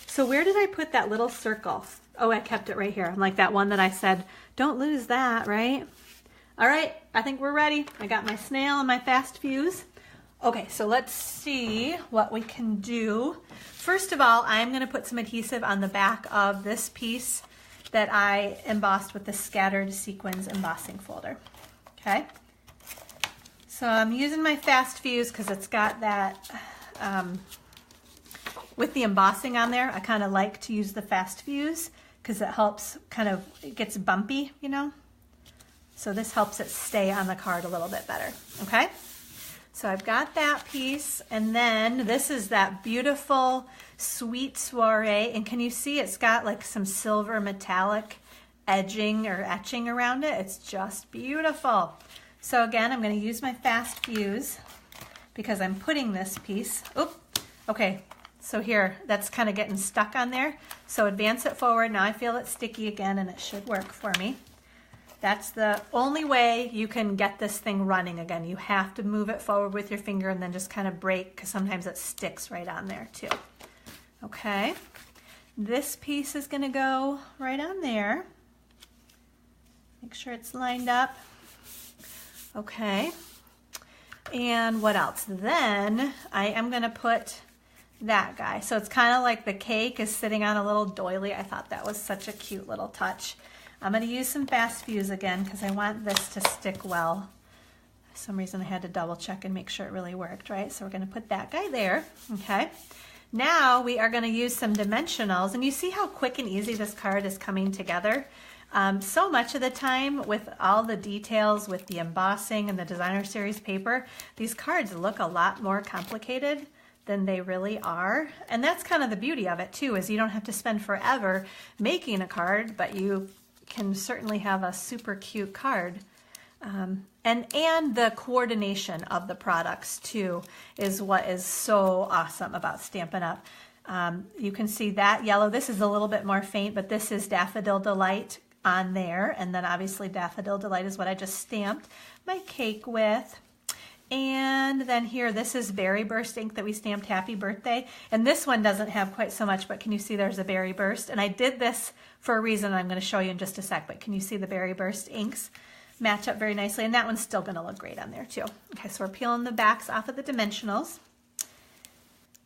So where did I put that little circle? Oh, I kept it right here. I'm like that one that I said, don't lose that, right? All right, I think we're ready. I got my snail and my fast fuse. Okay, so let's see what we can do. First of all, I'm going to put some adhesive on the back of this piece that I embossed with the scattered sequins embossing folder. Okay, so I'm using my fast fuse because it's got that, with the embossing on there, I kind of like to use the fast fuse because it helps it gets bumpy, you know? So this helps it stay on the card a little bit better, okay? So I've got that piece, and then this is that beautiful sweet soiree, and can you see it's got like some silver metallic edging or etching around it? It's just beautiful. So again, I'm going to use my fast fuse because I'm putting this piece, okay, so here, that's kind of getting stuck on there. So advance it forward. Now I feel it sticky again, and it should work for me. That's the only way you can get this thing running again. You have to move it forward with your finger and then just kind of break, because sometimes it sticks right on there too. Okay, this piece is going to go right on there. Make sure it's lined up. Okay, and what else? Then I am going to put that guy. So it's kind of like the cake is sitting on a little doily. I thought that was such a cute little touch. I'm going to use some fast fuse again because I want this to stick well. For some reason I had to double check and make sure it really worked, right? So we're going to put that guy there, okay? Now we are going to use some dimensionals, and you see how quick and easy this card is coming together. So much of the time with all the details with the embossing and the designer series paper, these cards look a lot more complicated than they really are. And that's kind of the beauty of it too, is you don't have to spend forever making a card, but you can certainly have a super cute card. And the coordination of the products too is what is so awesome about Stampin' Up. You can see that yellow, this is a little bit more faint, but this is Daffodil Delight on there. And then obviously Daffodil Delight is what I just stamped my cake with. And then here, this is Berry Burst ink that we stamped Happy Birthday. And this one doesn't have quite so much, but can you see there's a Berry Burst? And I did this for a reason I'm going to show you in just a sec, but can you see the Berry Burst inks match up very nicely? And that one's still going to look great on there too. Okay, so we're peeling the backs off of the dimensionals.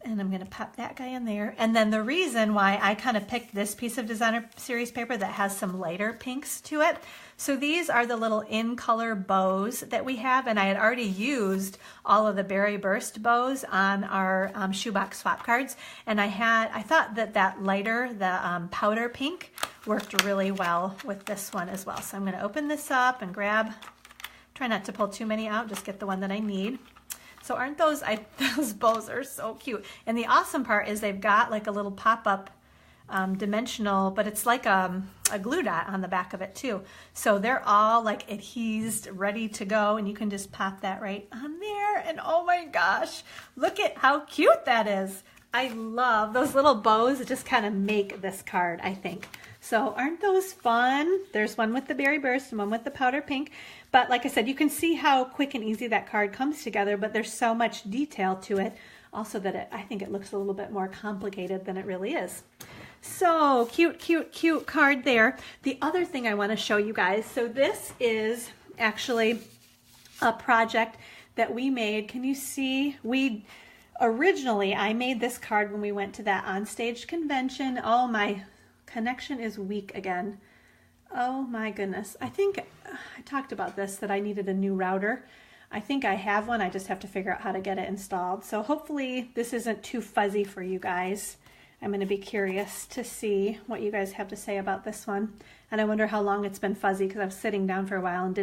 And I'm going to pop that guy in there. And then the reason why I kind of picked this piece of designer series paper that has some lighter pinks to it. So these are the little in color bows that we have. And I had already used all of the Berry Burst bows on our shoebox swap cards. And I thought that lighter, the powder pink, worked really well with this one as well. So I'm going to open this up and grab, try not to pull too many out, just get the one that I need. So aren't those bows are so cute. And the awesome part is they've got like a little pop-up dimensional, but it's like a glue dot on the back of it too. So they're all like adhesed, ready to go, and you can just pop that right on there. And oh my gosh, look at how cute that is. I love those little bows that just kind of make this card, I think. So aren't those fun? There's one with the Berry Burst and one with the powder pink. But like I said, you can see how quick and easy that card comes together, but there's so much detail to it also that I think it looks a little bit more complicated than it really is. So cute, cute, cute card there. The other thing I want to show you guys, so this is actually a project that we made. Can you see? Originally, I made this card when we went to that onstage convention. Oh, my connection is weak again. Oh my goodness. I think I talked about this, that I needed a new router. I think I have one. I just have to figure out how to get it installed. So hopefully this isn't too fuzzy for you guys. I'm going to be curious to see what you guys have to say about this one. And I wonder how long it's been fuzzy, because I was sitting down for a while and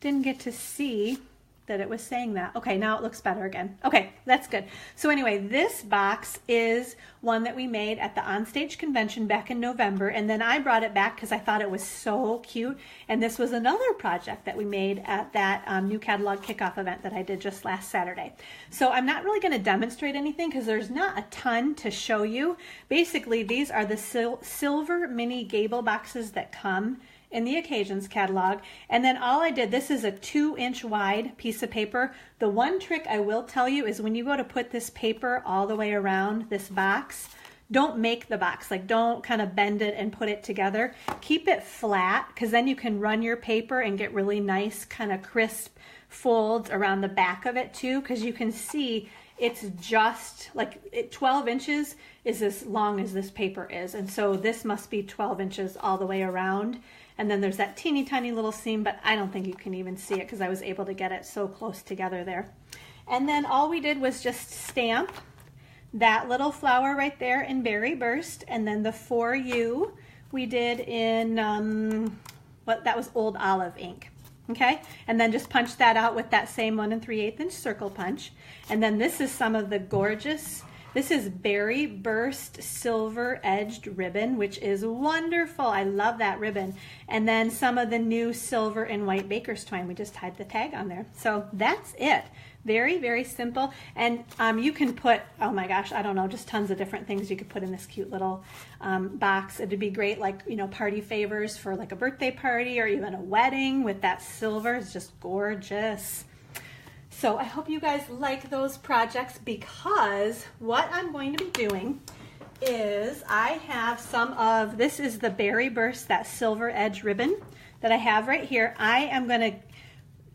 didn't get to see that it was saying that. Okay, now it looks better again. Okay, that's good. So anyway, this box is one that we made at the Onstage Convention back in November, and then I brought it back because I thought it was so cute. And this was another project that we made at that new catalog kickoff event that I did just last Saturday. So I'm not really going to demonstrate anything because there's not a ton to show you. Basically, these are the silver mini gable boxes that come in the Occasions catalog. And then all I did, this is a 2-inch wide piece of paper. The one trick I will tell you is when you go to put this paper all the way around this box, don't make the box, like don't kind of bend it and put it together. Keep it flat, because then you can run your paper and get really nice kind of crisp folds around the back of it too, because you can see it's just like 12 inches is as long as this paper is. And so this must be 12 inches all the way around. And then there's that teeny tiny little seam, but I don't think you can even see it because I was able to get it so close together there. And then all we did was just stamp that little flower right there in Berry Burst. And then the For You we did in, that was Old Olive ink. Okay, and then just punch that out with that same 1 3/8 inch circle punch. And then this is some of the gorgeous, this is Berry Burst silver edged ribbon, which is wonderful. I love that ribbon. And then some of the new silver and white baker's twine. We just tied the tag on there. So that's it. Very, very simple. And you can put, oh my gosh, I don't know, just tons of different things you could put in this cute little box. It'd be great, like, you know, party favors for like a birthday party or even a wedding with that silver. It's just gorgeous. So I hope you guys like those projects, because what I'm going to be doing is I have some of, this is the Berry Burst, that silver edge ribbon that I have right here. I am going to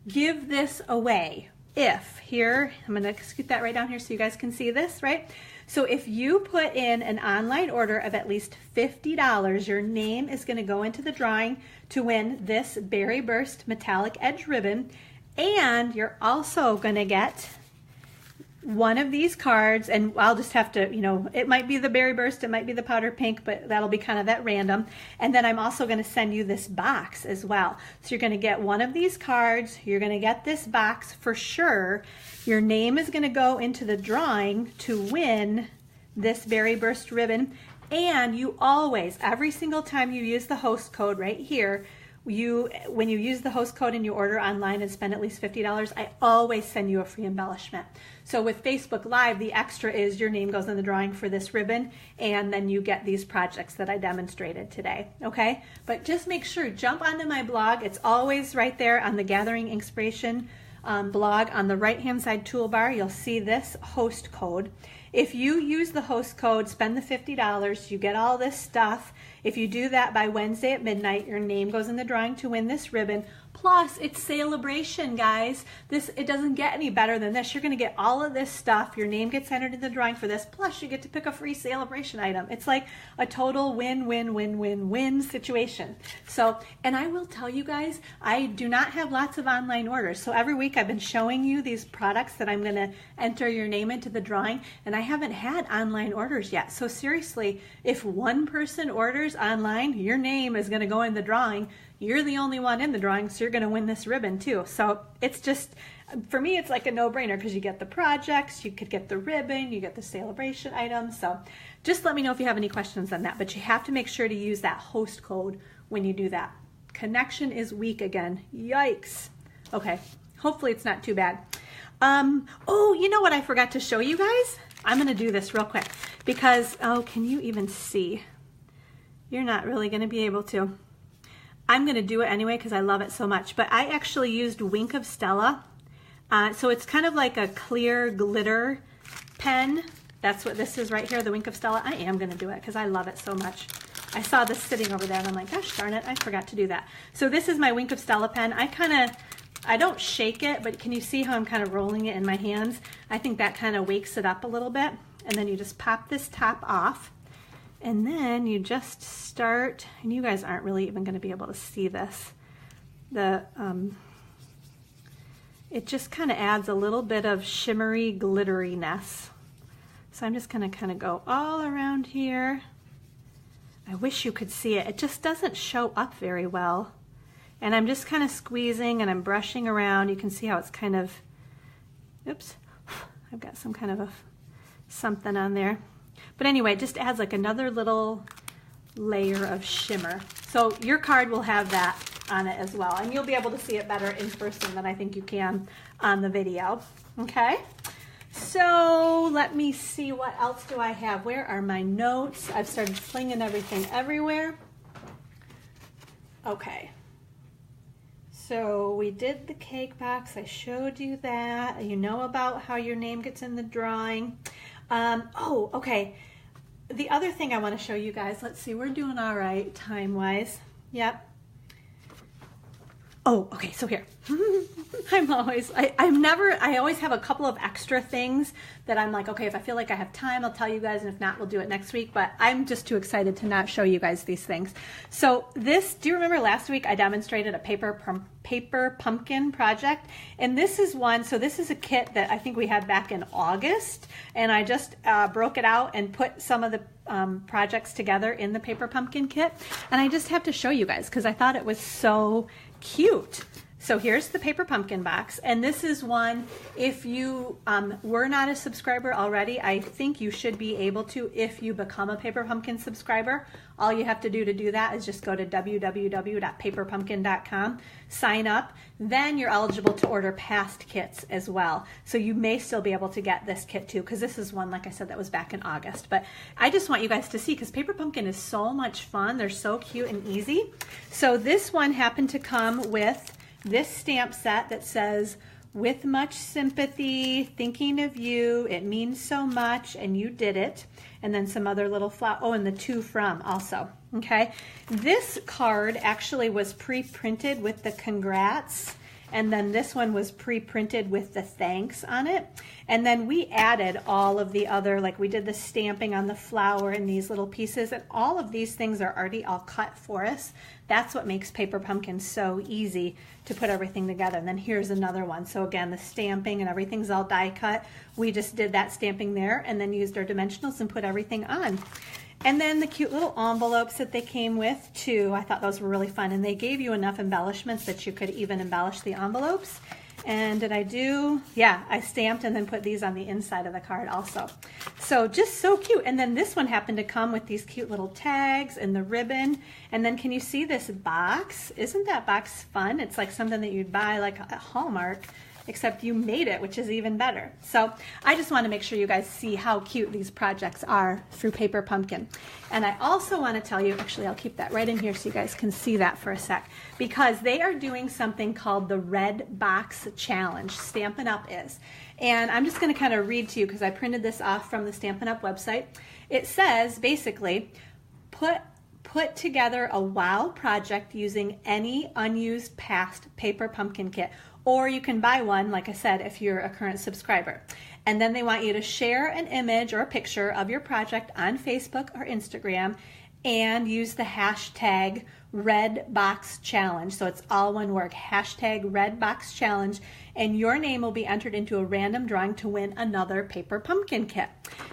give this away. If here, I'm going to scoot that right down here so you guys can see this, right? So if you put in an online order of at least $50, your name is going to go into the drawing to win this Berry Burst metallic edge ribbon. And you're also going to get one of these cards, and I'll just have to, you know, it might be the Berry Burst, it might be the powder pink, but that'll be kind of at random. And then I'm also going to send you this box as well. So you're going to get one of these cards, you're going to get this box for sure. Your name is going to go into the drawing to win this Berry Burst ribbon. And you always, every single time you use the host code right here, when you use the host code and you order online and spend at least $50, I always send you a free embellishment. So with Facebook Live, the extra is your name goes in the drawing for this ribbon, and then you get these projects that I demonstrated today, okay? But just make sure, jump onto my blog. It's always right there on the Gathering Inkspiration blog. On the right-hand side toolbar, you'll see this host code. If you use the host code, spend the $50, you get all this stuff. If you do that by Wednesday at midnight, your name goes in the drawing to win this ribbon. Plus, it's Sale-a-Bration, guys. It doesn't get any better than this. You're going to get all of this stuff. Your name gets entered in the drawing for this. Plus, you get to pick a free Sale-a-Bration item. It's like a total win-win-win-win-win situation. So, and I will tell you guys, I do not have lots of online orders. So every week I've been showing you these products that I'm going to enter your name into the drawing, and I haven't had online orders yet. So seriously, if one person orders online, your name is going to go in the drawing. You're the only one in the drawing, so you're going to win this ribbon too. So it's just, for me, it's like a no-brainer because you get the projects, you could get the ribbon, you get the Sale-a-Bration items. So just let me know if you have any questions on that, but you have to make sure to use that host code when you do that. Connection is weak again. Yikes. Okay, hopefully it's not too bad. Oh, you know what I forgot to show you guys? I'm going to do this real quick because, oh, can you even see? You're not really going to be able to. I'm going to do it anyway because I love it so much. But I actually used Wink of Stella. So it's kind of like a clear glitter pen. That's what this is right here, the Wink of Stella. I am gonna do it because I love it so much. I saw this sitting over there and I'm like, gosh darn it, I forgot to do that. So this is my Wink of Stella pen. I don't shake it, but can you see how I'm kind of rolling it in my hands? I think that kind of wakes it up a little bit. And then you just pop this top off. And then you just start, and you guys aren't really even gonna be able to see this. It just kind of adds a little bit of shimmery glitteriness. So I'm just gonna kind of go all around here. I wish you could see it. It just doesn't show up very well. And I'm just kind of squeezing and I'm brushing around. You can see how it's kind of, oops, I've got some kind of something on there. But anyway, it just adds like another little layer of shimmer. So your card will have that on it as well. And you'll be able to see it better in person than I think you can on the video. Okay? So let me see, what else do I have? Where are my notes? I've started flinging everything everywhere. Okay. So we did the cake box. I showed you that. You know about how your name gets in the drawing. Oh, okay. The other thing I want to show you guys, let's see, we're doing all right time-wise. Yep. Oh, okay, so here. I always have a couple of extra things that I'm like, okay, if I feel like I have time, I'll tell you guys, and if not, we'll do it next week, but I'm just too excited to not show you guys these things. So this, do you remember last week I demonstrated a paper pumpkin project? And this is one, so this is a kit that I think we had back in August, and I just broke it out and put some of the projects together in the paper pumpkin kit, and I just have to show you guys because I thought it was so cute. So here's the paper pumpkin box, and this is one, if you were not a subscriber already, I think you should be able to if you become a paper pumpkin subscriber. All you have to do that is just go to www.paperpumpkin.com, sign up, then you're eligible to order past kits as well. So you may still be able to get this kit too, because this is one, like I said, that was back in August. But I just want you guys to see, because paper pumpkin is so much fun. They're so cute and easy. So this one happened to come with this stamp set that says, "With much sympathy, thinking of you, it means so much, and you did it." And then some other little flower, oh, and the "to from" also, okay? This card actually was pre-printed with the congrats, and then this one was pre-printed with the thanks on it. And then we added all of the other, like we did the stamping on the flower and these little pieces, and all of these things are already all cut for us. That's what makes paper pumpkin so easy to put everything together. And then here's another one. So again, the stamping and everything's all die cut. We just did that stamping there and then used our dimensionals and put everything on. And then the cute little envelopes that they came with too. I thought those were really fun, and they gave you enough embellishments that you could even embellish the envelopes. And did I do? Yeah, I stamped and then put these on the inside of the card also. So just so cute. And then this one happened to come with these cute little tags and the ribbon. And then can you see this box? Isn't that box fun? It's like something that you'd buy like at Hallmark, except you made it, which is even better. So I just want to make sure you guys see how cute these projects are through Paper Pumpkin. And I also want to tell you, actually I'll keep that right in here so you guys can see that for a sec, because they are doing something called the Red Box Challenge, Stampin' Up! Is. And I'm just going to kind of read to you because I printed this off from the Stampin' Up! Website. It says basically, put together a wow project using any unused past Paper Pumpkin kit. Or you can buy one, like I said, if you're a current subscriber. And then they want you to share an image or a picture of your project on Facebook or Instagram and use the hashtag #RedBoxChallenge. So it's all one word, hashtag #RedBoxChallenge, and your name will be entered into a random drawing to win another Paper Pumpkin kit.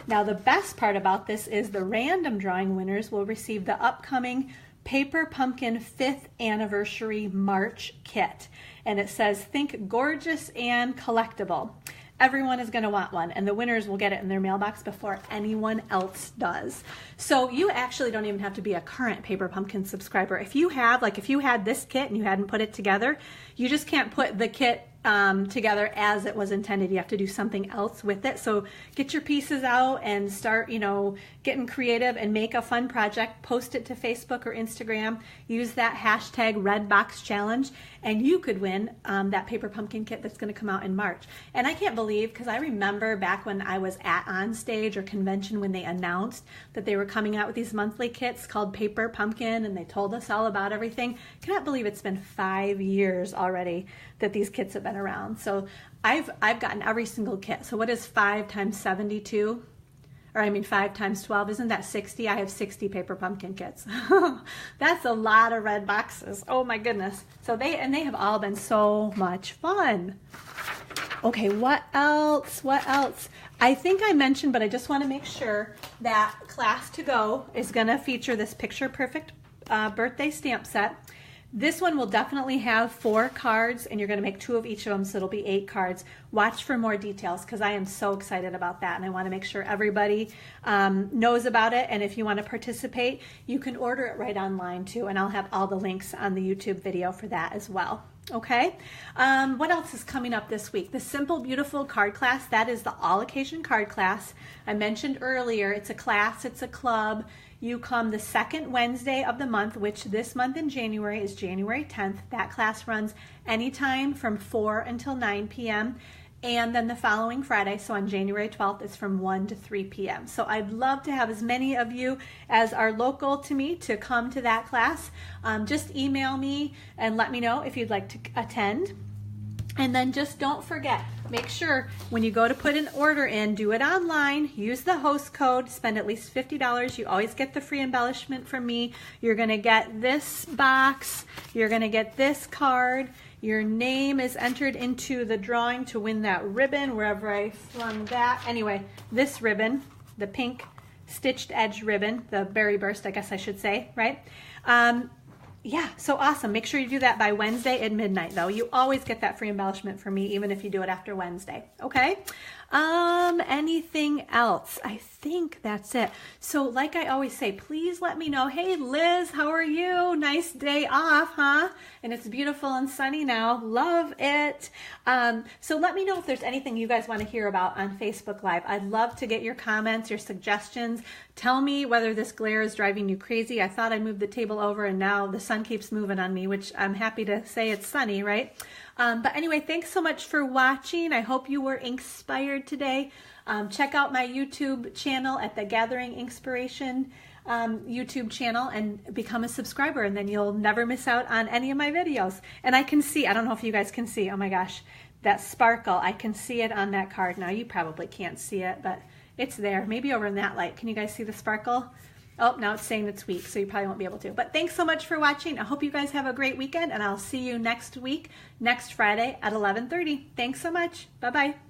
Now the best part about this is the random drawing winners will receive the upcoming Paper Pumpkin 5th Anniversary March kit. And it says, think gorgeous and collectible. Everyone is going to want one, and the winners will get it in their mailbox before anyone else does. So you actually don't even have to be a current Paper Pumpkin subscriber. If you have, like if you had this kit and you hadn't put it together, you just can't put the kit together as it was intended. You have to do something else with it. So get your pieces out and start, getting creative and make a fun project. Post it to Facebook or Instagram. Use that hashtag #RedBoxChallenge, and you could win that paper pumpkin kit that's going to come out in March. And I can't believe, because I remember back when I was at Onstage or convention when they announced that they were coming out with these monthly kits called Paper Pumpkin, and they told us all about everything. I cannot believe it's been 5 years already that these kits have been around. So I've gotten every single kit. So what is 5 times 72? Or 5 times 12, isn't that 60? I have 60 paper pumpkin kits. That's a lot of red boxes. Oh my goodness. So they have all been so much fun. Okay, what else? What else? I think I mentioned, but I just want to make sure that Class to Go is going to feature this Picture Perfect birthday stamp set. This one will definitely have 4 cards, and you're going to make 2 of each of them, so it'll be 8 cards. Watch for more details, because I am so excited about that, and I want to make sure everybody knows about it. And if you want to participate, you can order it right online too, and I'll have all the links on the YouTube video for that as well. Okay, what else is coming up this week? The Simple Beautiful card class. That is the all occasion card class. I mentioned earlier, it's a class, it's a club. You come the second Wednesday of the month, which this month in January is January 10th. That class runs anytime from 4 until 9 p.m. And then the following Friday, so on January 12th, it's from 1 to 3 p.m. So I'd love to have as many of you as are local to me to come to that class. Just email me and let me know if you'd like to attend. And then just don't forget, make sure when you go to put an order in, do it online, use the host code, spend at least $50. You always get the free embellishment from me. You're gonna get this box, you're gonna get this card, your name is entered into the drawing to win that ribbon, wherever I flung that. Anyway, this ribbon, the pink stitched edge ribbon, the berry burst, I guess I should say, right? Yeah, so awesome. Make sure you do that by Wednesday at midnight, though. You always get that free embellishment from me, even if you do it after Wednesday, okay? Anything else? I think that's it. So like I always say, please let me know. Hey, Liz, how are you? Nice day off, huh? And it's beautiful and sunny now. Love it. So let me know if there's anything you guys want to hear about on Facebook Live. I'd love to get your comments, your suggestions. Tell me whether this glare is driving you crazy. I thought I moved the table over and now the sun keeps moving on me, which I'm happy to say it's sunny, right? But anyway, thanks so much for watching. I hope you were inspired today. Check out my YouTube channel at the Gathering Inkspiration YouTube channel and become a subscriber, and then you'll never miss out on any of my videos. And I can see, I don't know if you guys can see, oh my gosh, that sparkle. I can see it on that card. Now you probably can't see it, but it's there. Maybe over in that light. Can you guys see the sparkle? Oh, now it's saying it's weak, so you probably won't be able to. But thanks so much for watching. I hope you guys have a great weekend, and I'll see you next week, next Friday at 11:30. Thanks so much. Bye-bye.